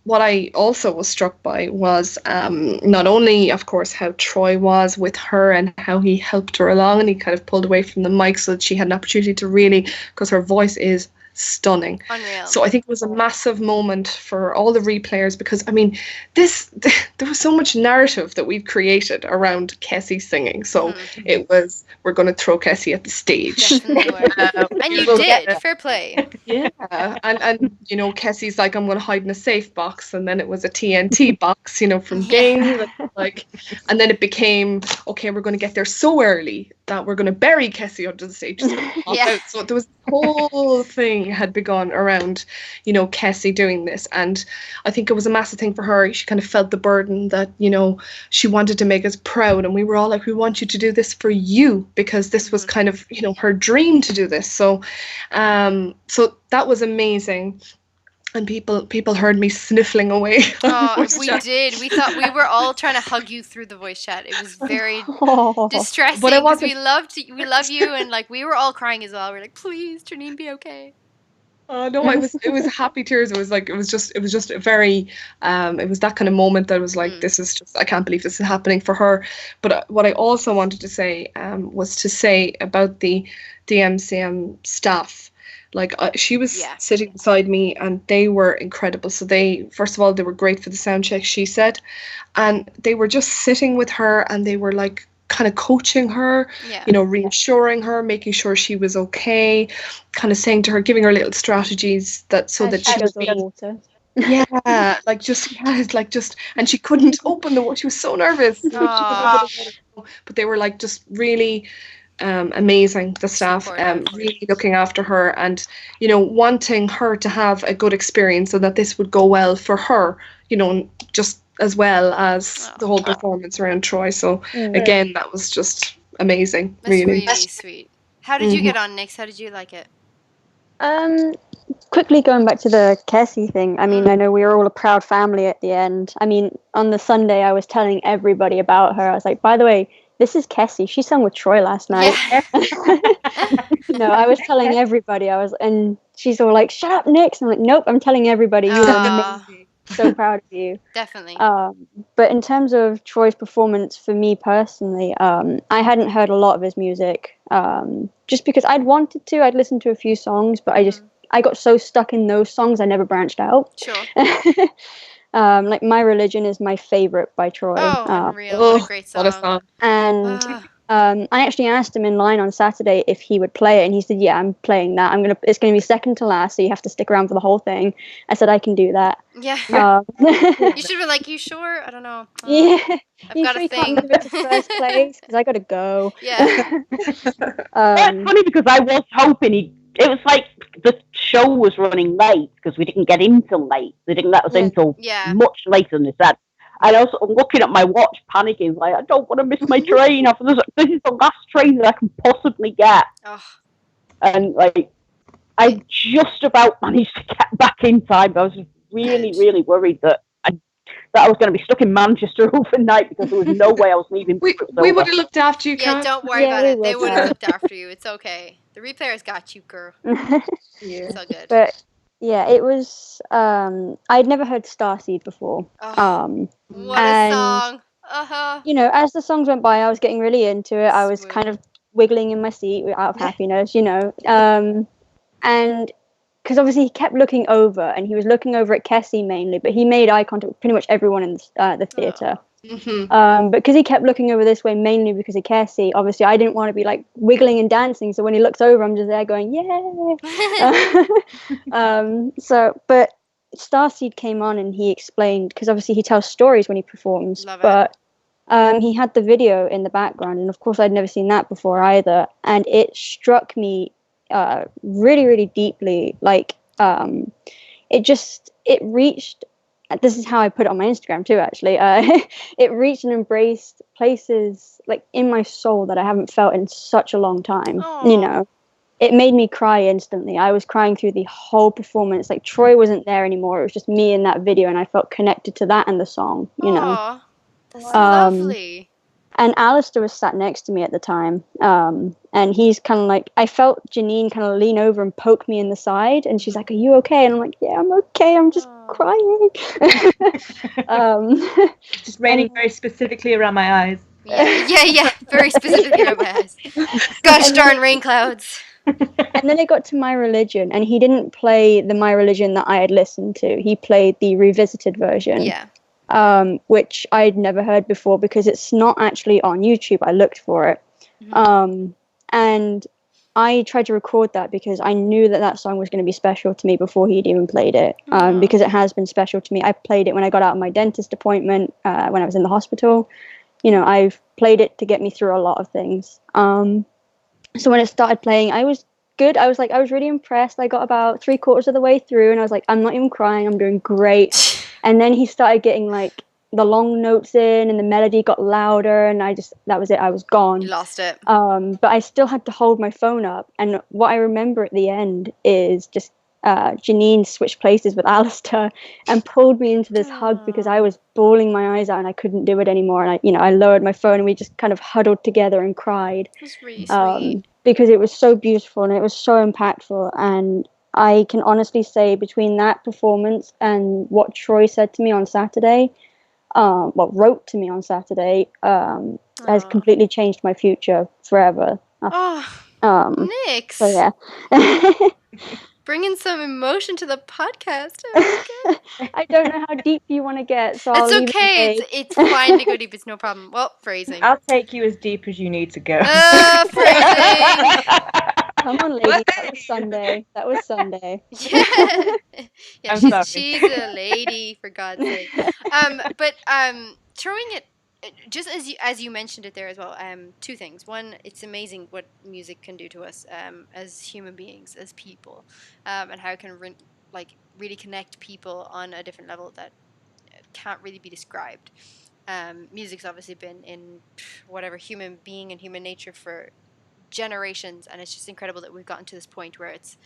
what I also was struck by was not only, of course, how Troy was with her and how he helped her along, and he kind of pulled away from the mic so that she had an opportunity to really, because her voice is stunning. Unreal. So I think it was a massive moment for all the replayers, because I mean, there was so much narrative that we've created around Kessie singing. So it was, we're going to throw Kessie at the stage. And you did. Fair play. Yeah. And you know, Kessie's like, I'm going to hide in a safe box, and then it was a TNT box, you know, from games, like, and then it became, okay, we're going to get there so early that we're going to bury Kessie under the stage. So there was the whole thing had begun around, you know, Kessie doing this, and I think it was a massive thing for her. She kind of felt the burden that, you know, she wanted to make us proud, and we were all like, we want you to do this for you, because this was kind of, you know, her dream to do this. So so that was amazing. And people heard me sniffling away. Oh, we did. We thought we were all trying to hug you through the voice chat. It was very distressing, because we love you, and like we were all crying as well. We're like, please, Janine, be okay. Oh no, it was happy tears. It was just a very it was that kind of moment that was like, this is just, I can't believe this is happening for her. But what I also wanted to say was to say about the MCM staff. Like she was sitting beside me, and they were incredible. So they, first of all, they were great for the sound check, she said, and they were just sitting with her, and they were like kind of coaching her, you know, reassuring her, making sure she was okay, kind of saying to her, giving her little strategies that so that she was water. And she couldn't open the water. She was so nervous. But they were like just really amazing, the staff, really looking after her, and you know, wanting her to have a good experience so that this would go well for her, you know, just as well as the whole performance around Troy. So again, that was just amazing. That's really sweet. How did you get on, Nix? How did you like it? Quickly going back to the Kessie thing, I mean, I know we were all a proud family at the end. I mean, on the Sunday, I was telling everybody about her. I was like, by the way, this is Kessie. She sang with Troy last night. No, I was telling everybody. And she's all like, shut up, Nix. I'm like, nope, I'm telling everybody. You are amazing. So proud of you. Definitely. But in terms of Troy's performance, for me personally, I hadn't heard a lot of his music. Just because I'd wanted to. I'd listened to a few songs, but I got so stuck in those songs, I never branched out. Sure. Like My Religion is my favorite by Troy. Unreal. What a great song. What a song. And I actually asked him in line on Saturday if he would play it, and he said, yeah, I'm playing that. It's going to be second to last, so you have to stick around for the whole thing. I said, I can do that. Yeah. You should have been like, you sure? I don't know. I've got a thing. Can't move it to first place because I got to go. Yeah. It's funny because I was hoping it was like the show was running late because we didn't get in till late. They didn't let us in till much later than they said. And I was looking at my watch, panicking, like, I don't want to miss my train. This is the last train that I can possibly get. Oh. And, like, I just about managed to get back in time. I was really, really worried that I was going to be stuck in Manchester overnight because there was no way I was leaving. We would have looked after you, Kat. Yeah, don't worry about it. They would have looked after you. It's okay. The replayers got you, girl. It's all good. But yeah, it was. I'd never heard Starseed before. What a song! You know, as the songs went by, I was getting really into it. I was kind of wiggling in my seat out of happiness, you know. And because obviously he kept looking over, and he was looking over at Kessie mainly, but he made eye contact with pretty much everyone in the theatre. But because he kept looking over this way mainly because of Kessie, obviously I didn't want to be like wiggling and dancing, so when he looks over, I'm just there going, yeah. But Starseed came on and he explained, because obviously he tells stories when he performs. But he had the video in the background, and of course I'd never seen that before either, and it struck me really, really deeply. Like it reached, this is how I put it on my Instagram too, actually. It reached and embraced places like in my soul that I haven't felt in such a long time. You know, it made me cry instantly. I was crying through the whole performance. Like, Troy wasn't there anymore. It was just me in that video, and I felt connected to that and the song, you know. Aw, that's lovely. And Alistair was sat next to me at the time, and he's kind of like, I felt Janine kind of lean over and poke me in the side, and she's like, "Are you okay?" And I'm like, "Yeah, I'm okay. I'm just crying." Just raining very specifically around my eyes. Yeah, very specifically around my eyes. Gosh darn rain clouds. And then it got to My Religion, and he didn't play the My Religion that I had listened to. He played the revisited version. Yeah. Which I'd never heard before because it's not actually on YouTube. I looked for it. And I tried to record that because I knew that song was going to be special to me before he'd even played it. Because it has been special to me. I played it when I got out of my dentist appointment, when I was in the hospital. You know, I've played it to get me through a lot of things. So when it started playing, I was good. I was really impressed. I got about 3/4 of the way through, and I was like, I'm not even crying. I'm doing great. And then he started getting like the long notes in, and the melody got louder, and that was it. I was gone. You lost it. But I still had to hold my phone up. And what I remember at the end is just Janine switched places with Alistair and pulled me into this hug because I was bawling my eyes out and I couldn't do it anymore. And I lowered my phone and we just kind of huddled together and cried. It was really sweet. Because it was so beautiful and it was so impactful. And I can honestly say between that performance and what Troy said to me on Saturday, wrote to me on Saturday, has completely changed my future forever. Nix. So yeah. Bringing some emotion to the podcast. I don't know how deep you want to get, so it's okay. It's fine to go deep. It's no problem. Well, phrasing. I'll take you as deep as you need to go. Phrasing. Come on, lady. That was Sunday. Yeah, she's a lady, for God's sake. But throwing it, just as you mentioned it there as well. Two things. One, it's amazing what music can do to us as human beings, as people, and how it can really connect people on a different level that can't really be described. Music's obviously been in whatever human being and human nature for generations, and it's just incredible that we've gotten to this point where it's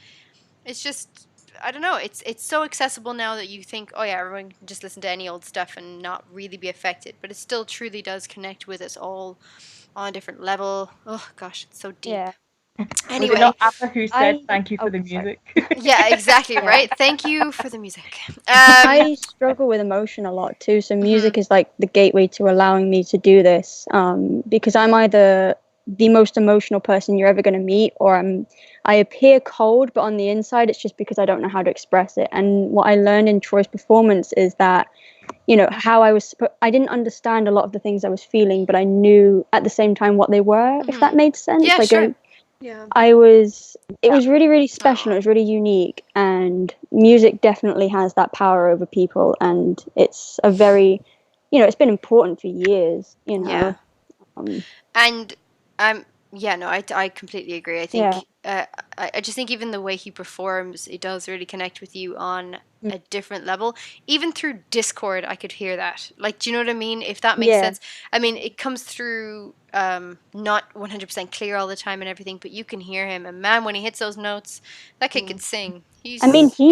just, I don't know, it's so accessible now that you think, oh yeah, everyone can just listen to any old stuff and not really be affected, but it still truly does connect with us all on a different level. Oh gosh, it's so deep. Yeah. Anyway, was it not Abba who said thank you for the music? Yeah, exactly, right? Thank you for the music. I struggle with emotion a lot too, so music is like the gateway to allowing me to do this, because I'm either the most emotional person you're ever going to meet, or I appear cold, but on the inside it's just because I don't know how to express it. And what I learned in Troy's performance is that, how I didn't understand a lot of the things I was feeling, but I knew at the same time what they were, if that made sense. Yeah, sure. Yeah. It was really, really special. It was really unique, and music definitely has that power over people, and it's a very, it's been important for years, Yeah. I completely agree. I think I just think even the way he performs, it does really connect with you on a different level. Even through Discord, I could hear that. Like, do you know what I mean? If that makes sense. I mean, it comes through not 100% clear all the time and everything, but you can hear him. And man, when he hits those notes, that kid can sing. He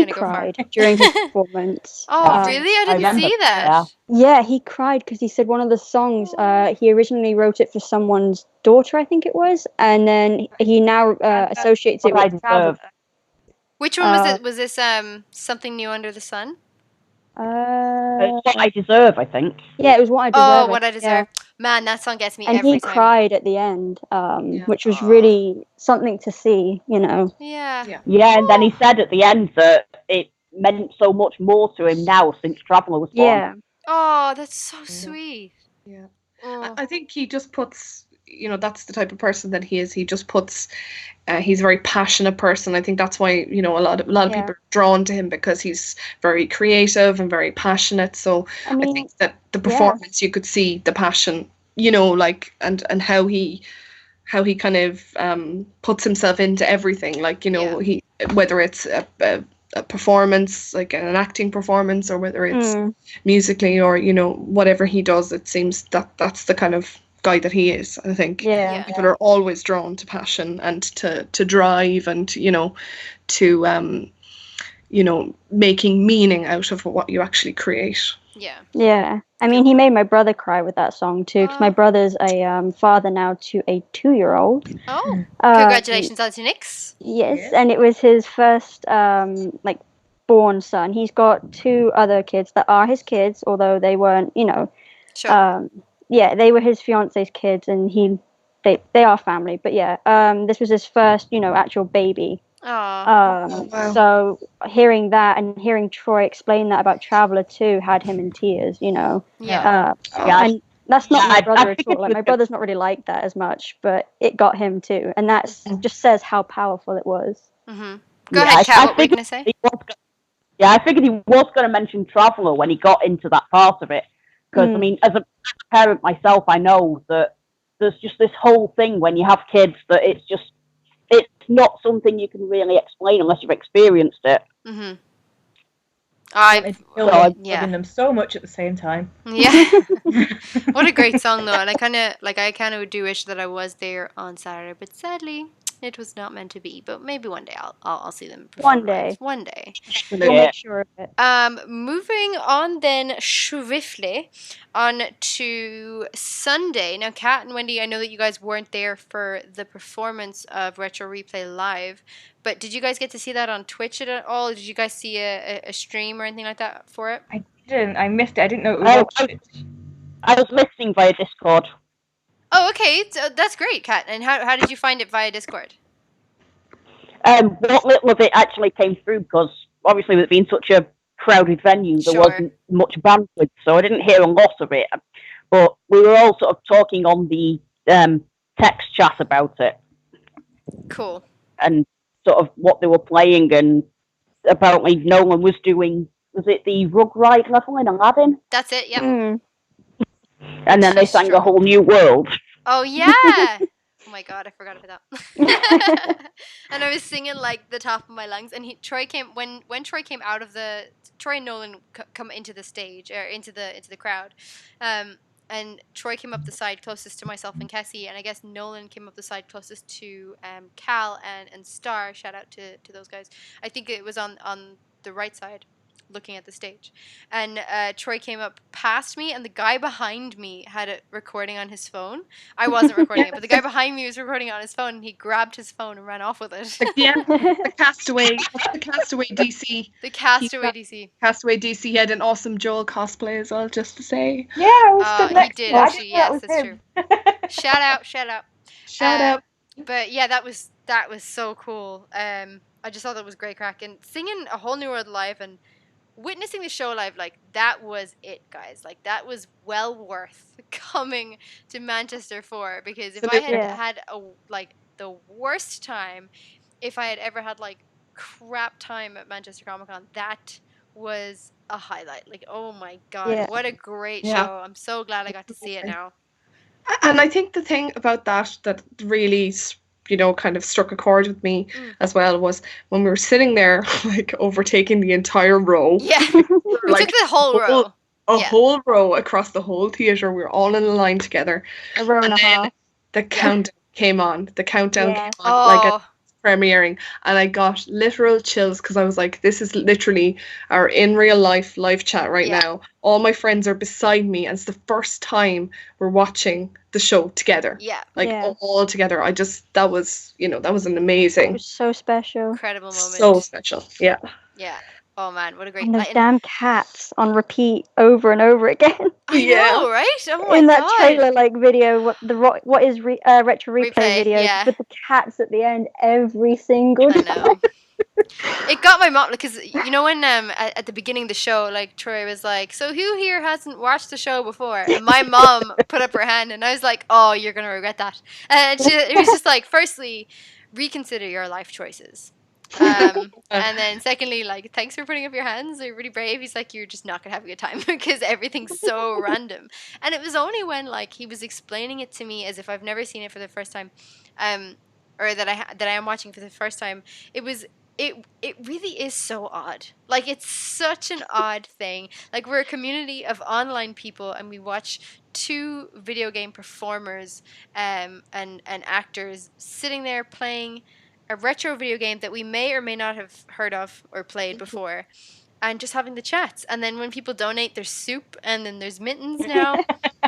cried during his performance. Oh, really? I didn't see that. Yeah, he cried because he said one of the songs, he originally wrote it for someone's daughter, I think it was, and then he now associates it with Traveler. Which one was it? Was this Something New Under the Sun? It's What I Deserve, I think. Yeah, it was What I Deserve. Oh, What I Deserve. Yeah. Man, that song gets me and every time. And he cried at the end, which was really something to see, Yeah. Yeah, and then he said at the end that it meant so much more to him now since Traveller was born. Yeah. Oh, that's so sweet. Yeah. I think he just puts, that's the type of person that he is. He just puts, he's a very passionate person. I think that's why, a lot of people are drawn to him, because he's very creative and very passionate. So I think that the performance, you could see the passion, and how he kind of puts himself into everything. Like, he, whether it's a performance, like an acting performance, or whether it's musically, or whatever he does, it seems that that's the kind of guy that he is. I think people are always drawn to passion and to drive and to making meaning out of what you actually create. Yeah. I mean, he made my brother cry with that song too, because my brother's a father now to a 2-year-old. Oh, congratulations on to Nix. Yes, and it was his first born son. He's got 2 other kids that are his kids, although they weren't, Sure. They were his fiance's kids, and they are family. But this was his first, actual baby. Wow. So hearing that and hearing Troy explain that about Traveller too had him in tears, And that's not my brother at all. Like, my brother's not really like that as much, but it got him too, and that just says how powerful it was. Mm-hmm. Go ahead, Kat. What were you gonna say? I figured he was going to mention Traveller when he got into that part of it, because I mean, as a parent myself, I know that there's just this whole thing when you have kids that it's not something you can really explain unless you've experienced it. Mm-hmm. Loving them so much at the same time. Yeah. What a great song though, and I kind of do wish that I was there on Saturday, but sadly it was not meant to be. But maybe one day I'll see them perform live. One day. We'll make sure of it. Moving on then swiftly on to Sunday. Now, Kat and Wendy, I know that you guys weren't there for the performance of Retro Replay Live, but did you guys get to see that on Twitch at all? Did you guys see a stream or anything like that for it? I didn't. I missed it. I didn't know it was on Twitch. I was listening via Discord. Oh, okay. So that's great, Kat. And how did you find it via Discord? What little of it actually came through, because obviously with it being such a crowded venue, there wasn't much bandwidth, so I didn't hear a lot of it. But we were all sort of talking on the text chat about it. Cool. And sort of what they were playing, and apparently Nolan was doing, was it the Rug Ride level in Aladdin? That's it, yep. And then they sang A Whole New World. Oh, yeah! Oh my god, I forgot about that. And I was singing like the top of my lungs, and Troy came when Troy came out of the Troy and Nolan come into the stage or into the crowd, and Troy came up the side closest to myself and Kessie, and I guess Nolan came up the side closest to Cal and Star. Shout out to those guys. I think it was on the right side, looking at the stage, and Troy came up past me, and the guy behind me had it recording on his phone. I wasn't recording it, but the guy behind me was recording it on his phone, and he grabbed his phone and ran off with it. The Castaway DC. The Castaway DC. Castaway DC. He had an awesome Joel cosplay as well, just to say. Yeah, I was stood next he did to him. actually. Yes, that's true. Shout out. Shout out. But yeah, that was so cool. I just thought that was great crack, and singing A Whole New World live and witnessing the show live, like, that was it, guys. Like, that was well worth coming to Manchester for, because if I had the worst time, if I had ever had like crap time at Manchester Comic Con, that was a highlight. Like, oh my god, what a great show. I'm so glad I got to see it now. And I think the thing about that really, kind of struck a chord with me as well was when we were sitting there, like, overtaking the entire row. Yeah, we took the whole row. A whole row across the whole theatre. We were all in a line together. A row and a half. The countdown came on. The countdown came on, like, premiering, and I got literal chills, because I was like, this is literally our in real life live chat right now. All my friends are beside me, and it's the first time we're watching the show together. All together. That was an amazing, it was so special, incredible moment. So special. Yeah. Oh man, what a great and those damn cats on repeat over and over again. I know, right? Oh my god. In that trailer video, what is retro replay video with the cats at the end every single time. I know. It got my mom, because when at the beginning of the show, like, Troy was like, so who here hasn't watched the show before? And my mom put up her hand, and I was like, oh, you're gonna regret that. And it was just like, firstly, reconsider your life choices. And then secondly, like, thanks for putting up your hands, you're really brave. He's like, you're just not gonna have a good time because everything's so random. And it was only when, like, he was explaining it to me as if I've never seen it for the first time, or that I am watching for the first time. It was it really is so odd. Like, it's such an odd thing. Like, we're a community of online people, and we watch two video game performers and actors sitting there playing a retro video game that we may or may not have heard of or played before, and just having the chats. And then when people donate, there's soup, and then there's Mittens now.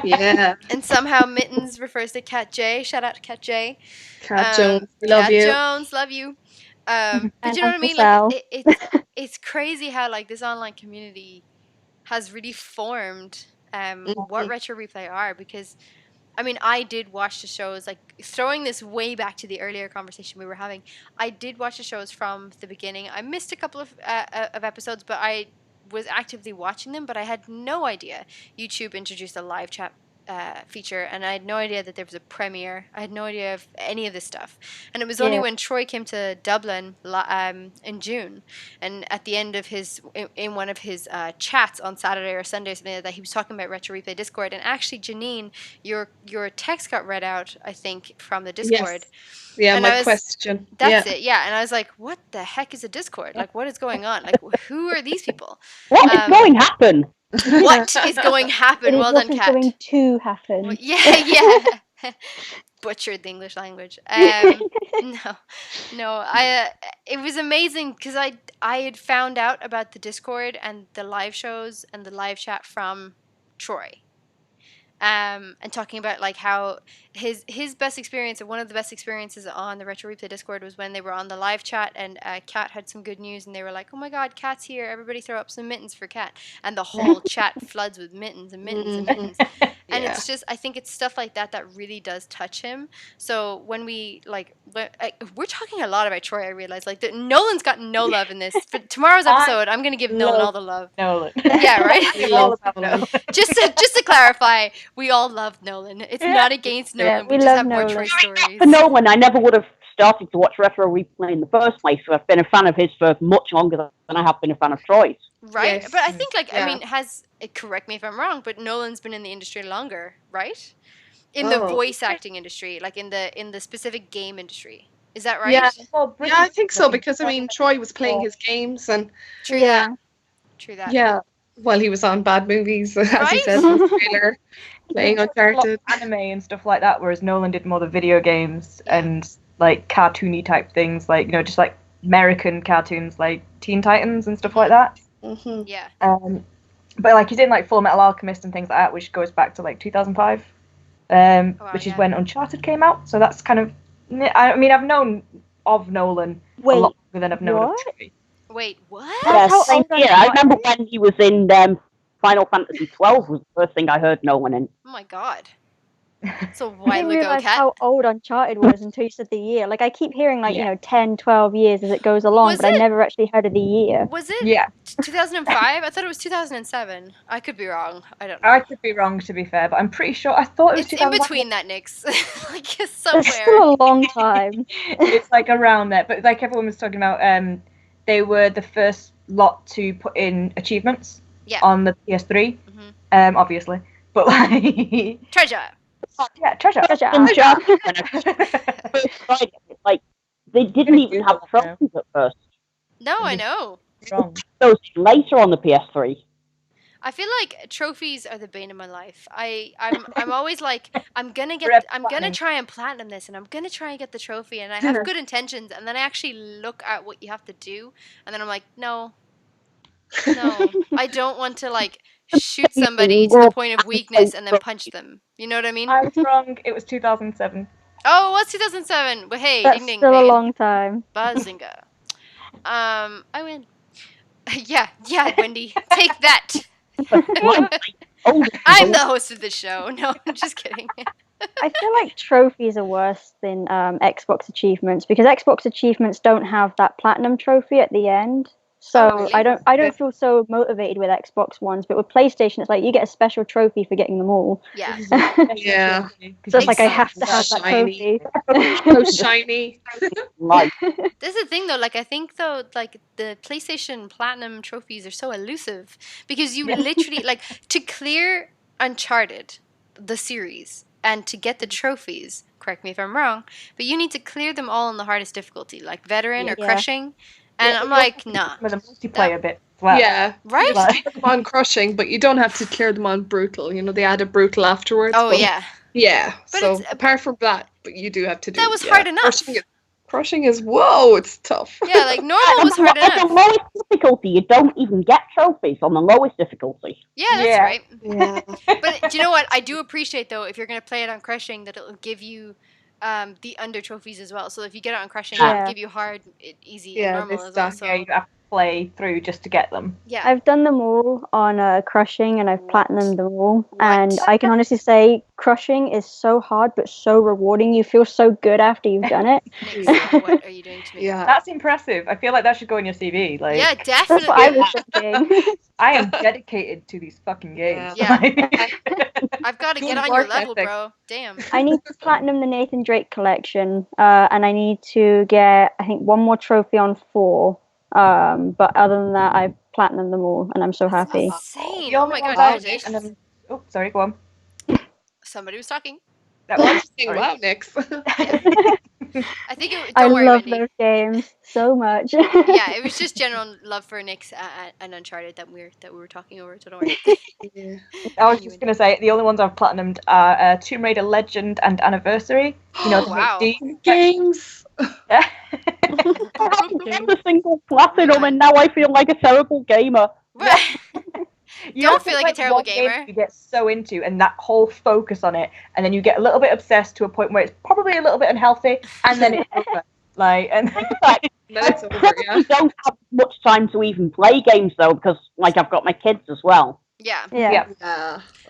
Yeah. And somehow Mittens refers to Cat J. Shout out to Cat J. Cat Jones, we love Cat you. Jones, love you. But And you know what I mean? Uncle Like, it's crazy how, like, this online community has really formed what Retro Replay are, because I mean, I did watch the shows, like, throwing this way back to the earlier conversation we were having. I did watch the shows from the beginning. I missed a couple of episodes, but I was actively watching them, but I had no idea YouTube introduced a live chat feature, and I had no idea that there was a premiere. I had no idea of any of this stuff. And it was only when Troy came to Dublin in June, and at the end of in one of his chats on Saturday or Sunday or something like that, he was talking about Retro Replay Discord. And actually, Janine, your text got read out, I think, from the Discord. Yes. Yeah, And my question. That's it, yeah. And I was like, what the heck is a Discord? Like, what is going on? Like, who are these people? What is going to happen? What is going to happen? Well done, Kat. What is going to happen? Well, yeah. Butchered the English language. No. It was amazing because I had found out about the Discord and the live shows and the live chat from Troy. And talking about, like, how his best experience, or one of the best experiences on the Retro Replay Discord, was when they were on the live chat, and Kat had some good news, and they were like, oh my god, Kat's here, everybody throw up some mittens for Kat. And the whole chat floods with mittens and mittens and mittens. And it's just, I think it's stuff like that that really does touch him. So when we're talking a lot about Troy, I realize, like, that Nolan's got no love in this. For tomorrow's episode, I'm going to give Nolan all the love. Nolan. Yeah, right? We love Nolan. Just to clarify, we all love Nolan. It's not against Nolan. Yeah, we we just love have more Nolan. Troy stories. For Nolan, I never would have started to watch Retro Replay in the first place, so I've been a fan of his for much longer than I have been a fan of Troy's. Right? Yes. But I think, like, I mean, correct me if I'm wrong, but Nolan's been in the industry longer, right? In the voice acting industry, like in the specific game industry. Is that right? Yeah, I think so, because I mean, Troy was playing his games, and True that. yeah, while he was on bad movies, as he said in the trailer, playing Uncharted, anime and stuff like that, whereas Nolan did more the video games and, like, cartoony type things, like, you know, just like American cartoons like Teen Titans and stuff like that. Yeah. But, like, he's in, like, Full Metal Alchemist and things like that, which goes back to, like, 2005, which is when Uncharted came out. So that's kind of, I mean, I've known of Nolan a lot longer than I've known of Troy. Wait, what? Yes, same here. I remember when he was in Final Fantasy 12 was the first thing I heard Nolan in. Oh my god. It's a I while didn't ago, realize Kat. how old Uncharted was until you said the year. Like, I keep hearing, like, 10, 12 years as it goes along, but I never actually heard of the year. Was it? Yeah. 2005? I thought it was 2007. I could be wrong. I don't know. I could be wrong, to be fair, but I'm pretty sure. I thought it was It's in 2001. between that, Nix. Like, somewhere. It's still a long time. It's, like, around there. But, like, everyone was talking about, they were the first lot to put in achievements on the PS3, obviously. But, like... Treasure. Yeah, treasure. Like, they didn't even have trophies at first. No, I know. Those later on the PS3. I feel like trophies are the bane of my life. I'm always like, I'm gonna try and platinum this, and I'm gonna try and get the trophy, and I have good intentions, and then I actually look at what you have to do, and then I'm like, no, I don't want to, like, shoot somebody to the point of weakness and then punch them. You know what I mean? I was wrong. It was 2007. Oh, it was 2007. But hey, That's ding ding. still Pagan. a long time. Bazinga. I win. Yeah, Wendy. Take that. I'm the host of the show. No, I'm just kidding. I feel like trophies are worse than Xbox achievements, because Xbox achievements don't have that platinum trophy at the end. So really? I don't feel so motivated with Xbox ones, but with PlayStation, it's like you get a special trophy for getting them all. Yeah. Yeah. So it's like I have to have that Shiny. trophy. So shiny. This is the thing, though. Like, I think, though, like, the PlayStation Platinum trophies are so elusive, because you literally, like, to clear Uncharted, the series, and to get the trophies, correct me if I'm wrong, but you need to clear them all on the hardest difficulty, like Veteran or Crushing. And I'm like, nah. With a multiplayer bit as well. Yeah. Right? You have to clear them on crushing, but you don't have to clear them on brutal. You know, they added brutal afterwards. Oh, but yeah. Yeah. But so it's, apart from that, but you do have to do. That was hard enough. Crushing is whoa, it's tough. Yeah, like normal was hard enough. On the lowest difficulty, you don't even get trophies on the lowest difficulty. Yeah, that's right. Yeah. But do you know what? I do appreciate, though, if you're going to play it on crushing, that it'll give you the under trophies as well. So if you get it on crushing, it'll give you hard, easy, and normal as well. So. Yeah, you have to play through just to get them. Yeah. I've done them all on crushing, and I've platinumed them all. And I can honestly say crushing is so hard but so rewarding. You feel so good after you've done it. What are you doing to me? Yeah. That's impressive. I feel like that should go on your CV. Like, yeah, definitely. That's what I was thinking. I am dedicated to these fucking games. Yeah. I've got to get on your level, bro. Damn. I need to platinum the Nathan Drake collection, and I need to get, I think, one more trophy on 4. But other than that, I've platinumed them all, and I'm so happy. Insane! Oh my god! Oh, sorry, go on. Somebody was talking. That was wow, Nix. I think it. I Don't worry, love Wendy. those games so much. Yeah, it was just general love for Nix and Uncharted that we were talking over. So don't worry. Yeah. I was just gonna say the only ones I've platinumed are Tomb Raider Legend and Anniversary. You know, the Wow. HD Games. Yeah. A single platinum, and now I feel like a terrible gamer. You Don't know, feel like like a terrible one game gamer. You get so into, and that whole focus on it, and then you get a little bit obsessed to a point where it's probably a little bit unhealthy, and then it's over. Like, and That's over, I don't have much time to even play games though, because like I've got my kids as well. Yeah. yeah.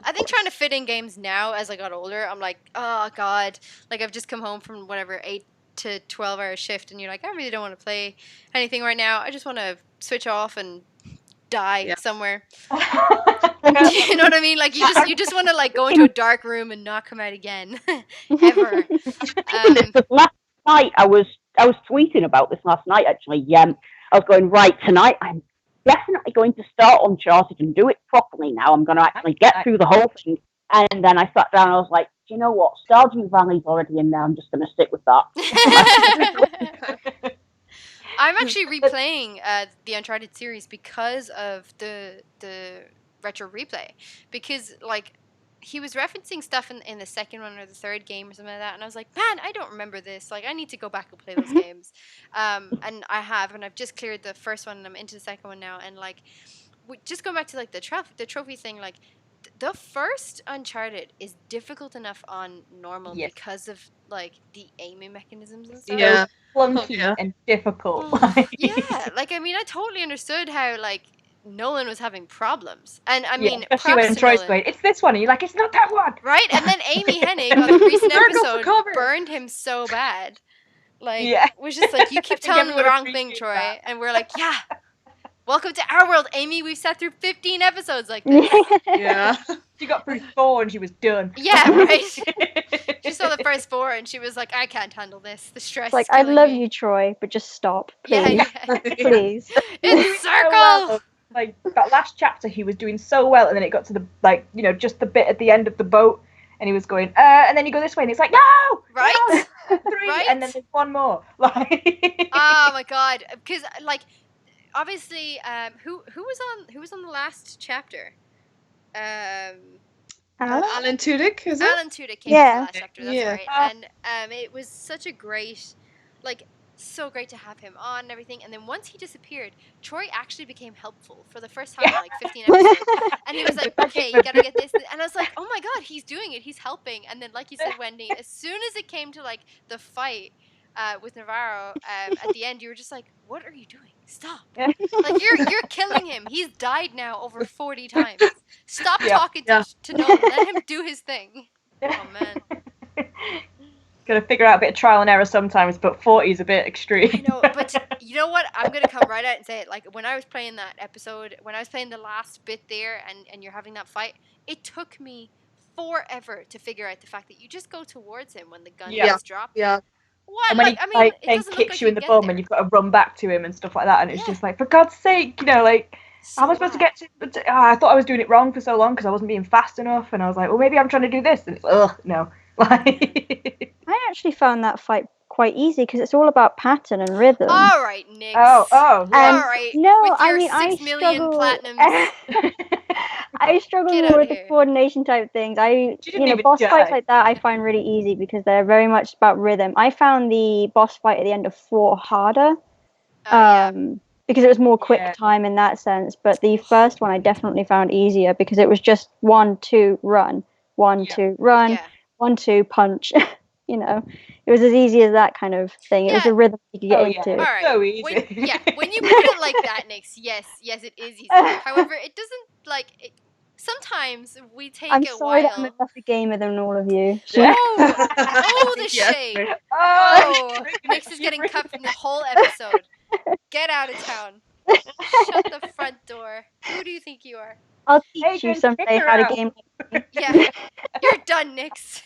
I think trying to fit in games now as I got older, I'm like, oh god, like I've just come home from whatever 8 to 12 hour shift, and you're like, I really don't want to play anything right now. I just want to switch off and die somewhere. You know what I mean? Like you just want to like go into a dark room and not come out again, ever. Last night I was tweeting about this last night actually. I was going, right, tonight I'm definitely going to start Uncharted and do it properly now. I'm going to actually get through the whole thing. And then I sat down and I was like, do you know what? Stardew Valley's already in there. I'm just going to stick with that. I'm actually replaying the Uncharted series because of the retro replay. Because, like, he was referencing stuff in the second one or the third game or something like that, and I was like, man, I don't remember this. Like, I need to go back and play those games. And I have, and I've just cleared the first one, and I'm into the second one now. And, like, just going back to, like, the trophy thing, like, the first Uncharted is difficult enough on normal because of, like, the aiming mechanisms and stuff. Yeah. Clunky and difficult. Yeah, like, I mean, I totally understood how, like, Nolan was having problems. And, I mean, especially when Troy's going, it's this one, and you're like, it's not that one! Right? And then Amy Hennig on the recent episode burned him so bad. Like, was just like, you keep telling him the wrong thing, Troy. And we're like, yeah. Welcome to our world, Amy. We've sat through 15 episodes like this. Yeah. She got through 4 and she was done. Yeah, right. She saw the first 4 and she was like, I can't handle this. The stress. Like, I love you, Troy, but just stop, please. Yeah. Please. It's circle. Well. Like, that last chapter, he was doing so well, and then it got to the, like, you know, just the bit at the end of the boat, and he was going, and then you go this way, and it's like, no! Right? No! 3, Right? and then there's one more. Like, oh my god. Because, like, obviously, who was on the last chapter? Alan Tudyk, is it? Alan Tudyk came to the last chapter, that's right. And it was such a great, like, so great to have him on and everything. And then once he disappeared, Troy actually became helpful for the first time in like 15 episodes. And he was like, okay, you gotta get this. And I was like, oh my god, he's doing it. He's helping. And then, like you said, Wendy, as soon as it came to like the fight with Navarro at the end, you were just like, what are you doing? Stop. Like, you're killing him. He's died now over 40 times. Stop talking to Nolan. Let him do his thing. Oh, man. Gotta figure out a bit of trial and error sometimes, but 40 is a bit extreme. I know, but you know what? I'm gonna come right out and say it. Like, when I was playing that episode, when I was playing the last bit there, and you're having that fight, it took me forever to figure out the fact that you just go towards him when the gun gets dropped. Yeah. What? And when like, he I mean, it kicks doesn't look like you in the get bum, there. and you've got to run back to him and stuff like that, and it's just like, for God's sake, you know, like, So how am I supposed to get to? I thought I was doing it wrong for so long because I wasn't being fast enough, and I was like, well, maybe I'm trying to do this, and it's no. Like, I actually found that fight quite easy because it's all about pattern and rhythm. All right, Nick. Oh, all right. No, with your I mean, 6 million platinums. I struggle Get more outta with the here. coordination type things. didn't even boss fights die. like that I find really easy because they're very much about rhythm. I found the boss fight at the end of 4 harder. Because it was more quick time in that sense. But the first one I definitely found easier because it was just 1, 2, run, 1, 2, run, 1, 2, punch. It was as easy as that kind of thing. It was a rhythm you could get into. All right. So easy. When you put it like that, Nix, yes, it is easy. However, it doesn't sometimes we take I'm a sorry while. that I'm a better gamer than all of you. Oh, the shade. Oh, Nix is getting cut from the whole episode. Get out of town. Shut the front door. Who do you think you are? I'll teach you someday how to game. Yeah, you're done, Nix.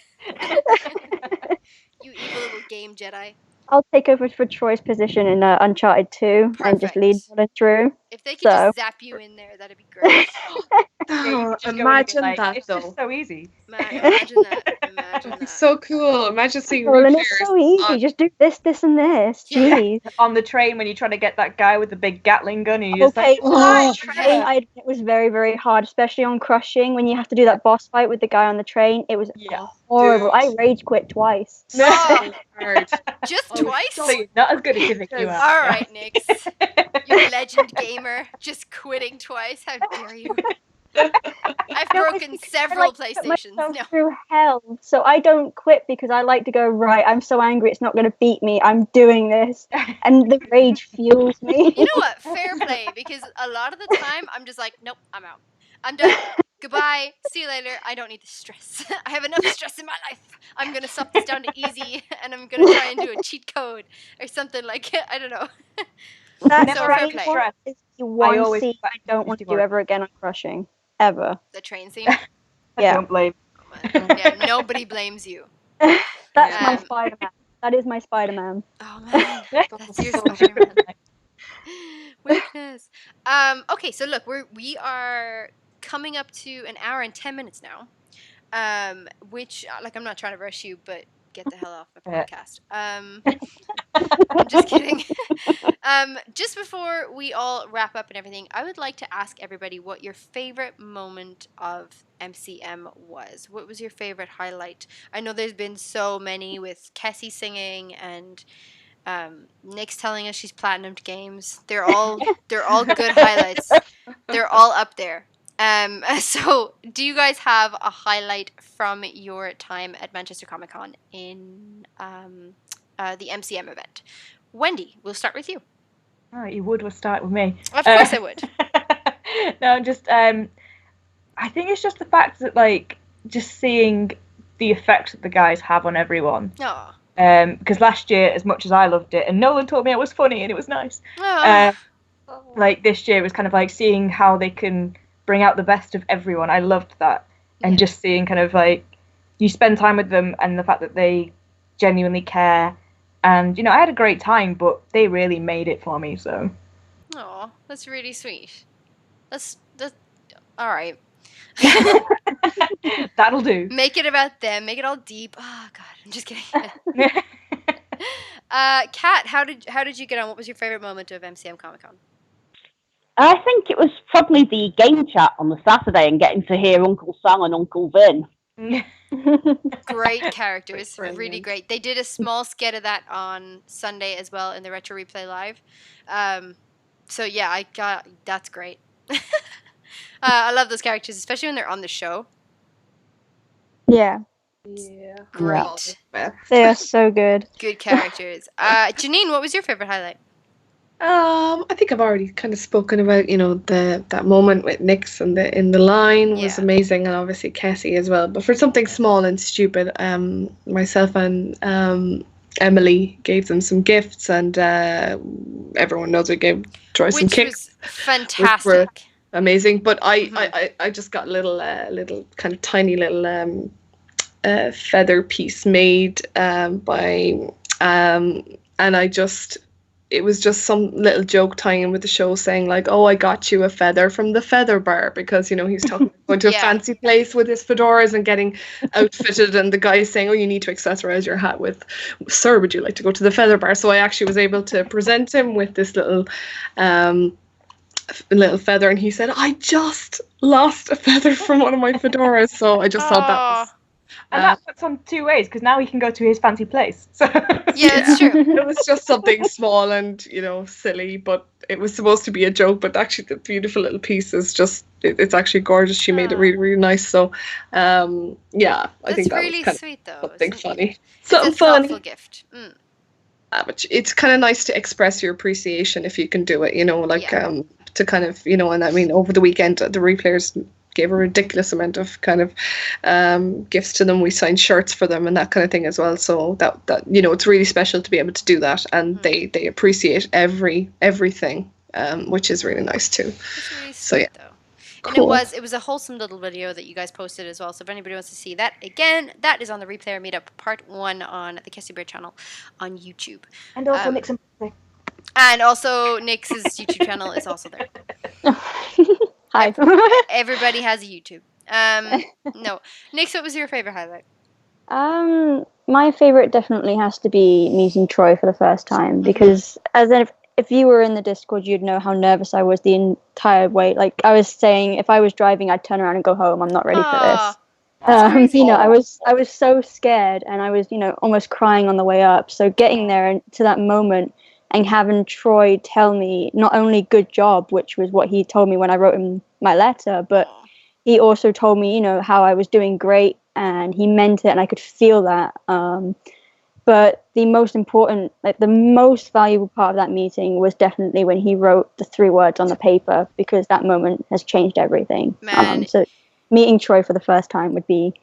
You evil little game Jedi. I'll take over for Troy's position in Uncharted 2 and just lead Nolan through. If they could just zap you in there, that'd be great. Imagine that, it's though. just so easy. Imagine that. Imagine that. So cool. Imagine seeing Nolan, it's so easy. Just do this, this, and this. Jeez. On the train when you're trying to get that guy with the big Gatling gun, and you're train, just it was very, very hard, especially on Crushing when you have to do that boss fight with the guy on the train. It was horrible. I rage quit twice. Oh, just twice? Not as good as you think you are. All right, Nix. You legend gamer, just quitting twice. How dare you? I've broken several PlayStations. No. Through hell, so I don't quit because I like to go right. I'm so angry, it's not going to beat me. I'm doing this, and the rage fuels me. You know what? Fair play, because a lot of the time I'm just like, nope, I'm out. I'm done. Goodbye. See you later. I don't need the stress. I have enough stress in my life. I'm gonna stop this down to easy, and I'm gonna try and do a cheat code or something like it. I don't know. That's so fair play. Is the one scene I don't want to do ever again on Crushing. Ever. The train scene? Yeah. Don't blame. Yeah, nobody blames you. That's my Spider-Man. That is my Spider-Man. Oh man, that's your Spider-Man. Weakness. Okay, so look, we are coming up to an hour and 10 minutes now. Which, I'm not trying to rush you, but get the hell off my podcast. I'm just kidding. Just before we all wrap up and everything, I would like to ask everybody what your favorite moment of MCM was. What was your favorite highlight? I know there's been so many with Kessie singing and Nick's telling us she's platinumed games. They're all good highlights. They're all up there. So do you guys have a highlight from your time at Manchester Comic Con in the MCM event? Wendy, we'll start with you. Oh, you would start with me. Of course I would. No, just I think it's just the fact that just seeing the effect that the guys have on everyone. Oh. Because last year, as much as I loved it, and Nolan told me it was funny and it was nice. This year was kind of seeing how they can bring out the best of everyone. I loved that, and just seeing kind of you spend time with them and the fact that they genuinely care. And I had a great time, but they really made it for me. So. Oh, that's really sweet. That's all right. That'll do. Make it about them. Make it all deep. Oh God, I'm just kidding. Kat, how did you get on? What was your favorite moment of MCM Comic Con? I think it was probably the game chat on the Saturday and getting to hear Uncle Sam and Uncle Vin. Great characters, really great. They did a small skit of that on Sunday as well in the Retro Replay Live. So yeah, that's great. I love those characters, especially when they're on the show. Yeah. Great. They are so good. Good characters. Janine, what was your favorite highlight? I think I've already kind of spoken about, that moment with Nix and in the line was amazing, and obviously Kessie as well. But for something small and stupid, myself and Emily gave them some gifts, and everyone knows we gave Troy some kicks. Which was fantastic. Amazing. But I just got little kind of tiny little feather piece made by and I just it was just some little joke tying in with the show saying like, oh, I got you a feather from the feather bar, because, you know, he's talking about going to a fancy place with his fedoras and getting outfitted, and the guy is saying, oh, you need to accessorize your hat with, sir, would you like to go to the feather bar? So I actually was able to present him with this little feather, and he said, I just lost a feather from one of my fedoras. So I just thought that was... And that works on two ways, because now he can go to his fancy place. So yeah, that's true. It was just something small and, you know, silly, but it was supposed to be a joke. But actually, the beautiful little piece is just, it's actually gorgeous. She made it really, really nice. So, yeah, I think that really was sweet, though. Something funny. Something funny. Thoughtful gift. But it's kind of nice to express your appreciation if you can do it, you know, like to kind of, you know, and I mean, over the weekend, the replayers gave a ridiculous amount of kind of gifts to them. We signed shirts for them and that kind of thing as well. So that you know, it's really special to be able to do that, and they appreciate everything, which is really nice too. That's really sweet, so yeah. Though. Cool. And it was a wholesome little video that you guys posted as well. So if anybody wants to see that, again, that is on the Replayer Meetup Part 1 on the Kessie Bear channel on YouTube. And also Nick's and also Nick's YouTube channel is also there. Hi. Everybody has a YouTube. No. Nick, what was your favorite highlight? My favorite definitely has to be meeting Troy for the first time, because if you were in the Discord, you'd know how nervous I was the entire way. Like I was saying, if I was driving, I'd turn around and go home. I'm not ready for this. You know, I was so scared, and I was, you know, almost crying on the way up. So getting there and to that moment and having Troy tell me not only good job, which was what he told me when I wrote him my letter, but he also told me, you know, how I was doing great, and he meant it, and I could feel that. But the most important, like the most valuable part of that meeting was definitely when he wrote the 3 words on the paper, because that moment has changed everything. So meeting Troy for the first time would be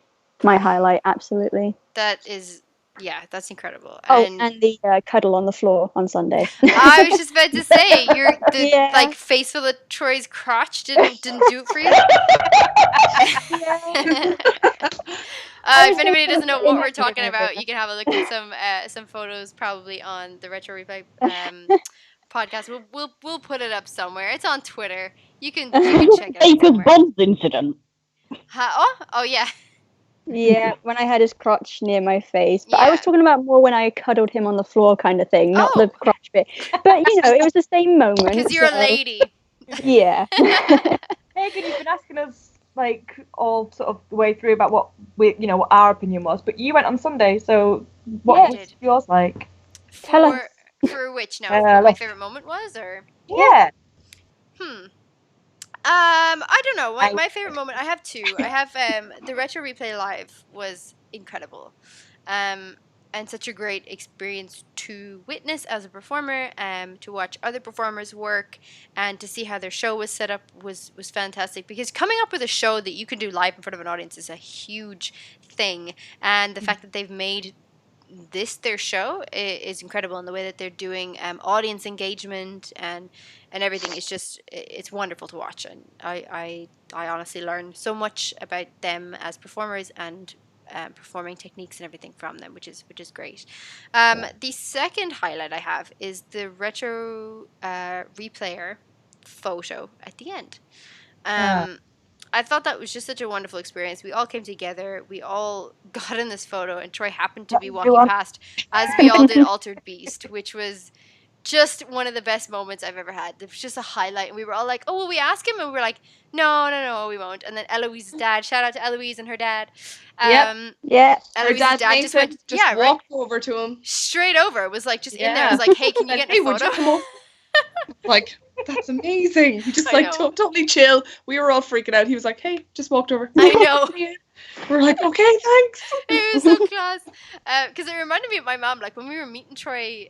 my highlight, absolutely. That is, yeah, that's incredible. And the cuddle on the floor on Sunday. I was just about to say, like face full of Troy's crotch didn't do it for you. If anybody doesn't know what we're talking about, you can have a look at some photos probably on the Retro Replay podcast. We'll put it up somewhere. It's on Twitter. You can check it out. Baker's Bonds incident. Oh yeah. Yeah, when I had his crotch near my face. But I was talking about more when I cuddled him on the floor kind of thing, not the crotch bit. But, you know, it was the same moment. Because you're a lady. Yeah. Pagan, you've been asking us, like, all sort of the way through about what what our opinion was. But you went on Sunday, so what was yours like? Tell us. For which? No, what my favorite moment was? Or Yeah. I don't know. My favorite moment, I have 2. I have the Retro Replay Live was incredible. And such a great experience to witness as a performer, to watch other performers work, and to see how their show was set up was fantastic. Because coming up with a show that you can do live in front of an audience is a huge thing. And the fact that they've made this their show is incredible, and the way that they're doing audience engagement and everything is just, it's wonderful to watch. And I honestly learned so much about them as performers and performing techniques and everything from them, which is great. The second highlight I have is the Retro Replayer photo at the end. I thought that was just such a wonderful experience. We all came together. We all got in this photo, and Troy happened to be walking past as we all did Altered Beast, which was just one of the best moments I've ever had. It was just a highlight, and we were all like, oh, will we ask him? And we were like, no, we won't. And then Eloise's dad, shout out to Eloise and her dad. Yeah. Eloise's dad just walked over to him. Straight over. It was like just in there. I was like, hey, can you get in a photo? Like, that's amazing. He just like totally chill. We were all freaking out. He was like, hey, just walked over. I know. We're like, okay, thanks. It was so class. Because it reminded me of my mom. Like when we were meeting Troy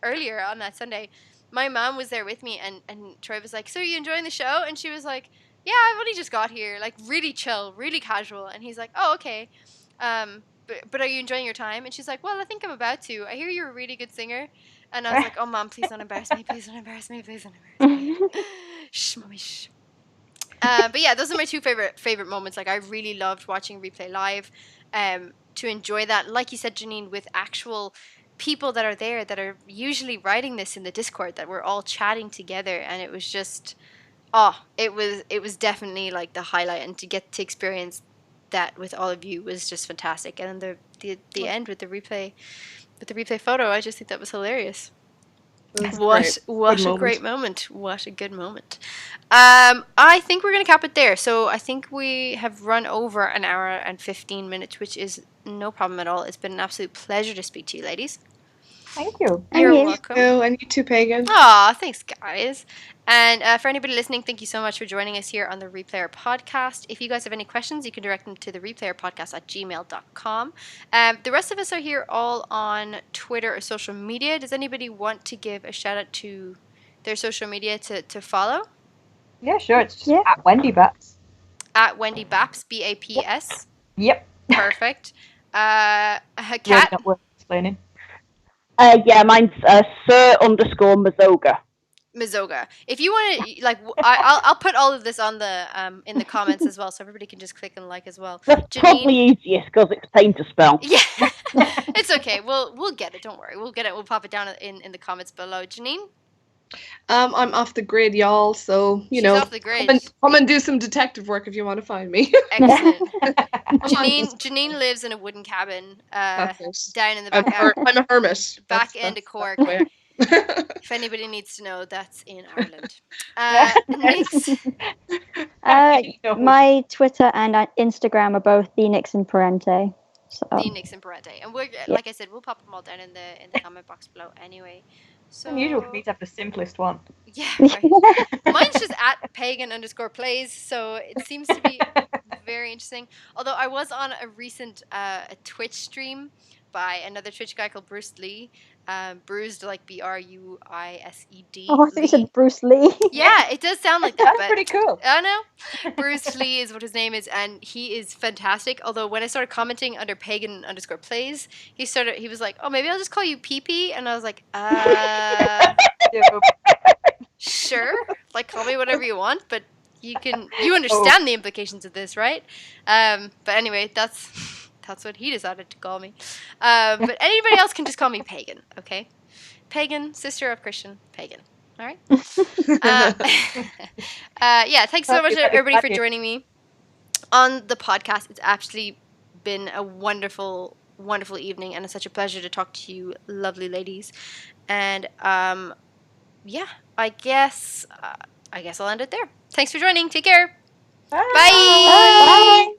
earlier on that Sunday, my mom was there with me, and Troy was like, so are you enjoying the show? And she was like, yeah, I've only just got here. Like really chill, really casual. And he's like, oh, okay. But are you enjoying your time? And she's like, well, I think I'm about to. I hear you're a really good singer. And I was like, oh, Mom, please don't embarrass me. Please don't embarrass me. Please don't embarrass me. Shh, Mommy, shh. But yeah, those are my 2 favorite moments. Like I really loved watching Replay Live. To enjoy that, like you said, Janine, with actual people that are there that are usually writing this in the Discord, that we're all chatting together, and it was just, it was definitely like the highlight, and to get to experience that with all of you was just fantastic. And then the end with the replay photo, I just think that was hilarious. What a great moment. What a good moment. I think we're going to cap it there. So I think we have run over an hour and 15 minutes, which is no problem at all. It's been an absolute pleasure to speak to you, ladies. Thank you. You're welcome. And you too, Pagan. Aw, thanks, guys. And for anybody listening, thank you so much for joining us here on the Replayer Podcast. If you guys have any questions, you can direct them to the replayerpodcast@gmail.com. The rest of us are here all on Twitter or social media. Does anybody want to give a shout out to their social media to follow? Yeah, sure. It's just at Wendy Baps. At Wendy Baps, BAPS. Yep. Perfect. Cat? Really not worth explaining. Yeah, mine's Sir_Mazoga. Mazoga. If you want to, like, I'll put all of this on the in the comments as well, so everybody can just click and like as well. That's probably easiest because it's pain to spell. Yeah, it's okay. We'll get it. Don't worry. We'll get it. We'll pop it down in the comments below. Janine. I'm off the grid, y'all. So She's off the grid. Come and do some detective work if you want to find me. Excellent. Janine lives in a wooden cabin down in the back. I'm a hermit. Back end of Cork. If anybody needs to know, that's in Ireland. Nix. My Twitter and Instagram are both the Nixon Parente. So. The Nixon Parente, and we're like I said, we'll pop them all down in the comment box below anyway. So unusual for me to have the simplest one. Yeah, right. Mine's just at Pagan_plays, so it seems to be very interesting. Although I was on a recent a Twitch stream by another Twitch guy called Bruce Lee. Bruised, like Bruised. Oh, I thought you said Bruce Lee. Yeah, it does sound like that. That's but pretty cool. I know. Bruce Lee is what his name is, and he is fantastic. Although when I started commenting under Pagan_plays, he was like, "Oh, maybe I'll just call you PP," and I was like, sure, like call me whatever you want, but you understand the implications of this, right? But anyway, that's what he decided to call me. But anybody else can just call me Pagan, okay? Pagan, sister of Christian, Pagan. All right? Yeah, thanks so much, everybody, for joining me on the podcast. It's actually been a wonderful, wonderful evening, and it's such a pleasure to talk to you lovely ladies. And, yeah, I guess I'll end it there. Thanks for joining. Take care. Bye. Bye. Bye.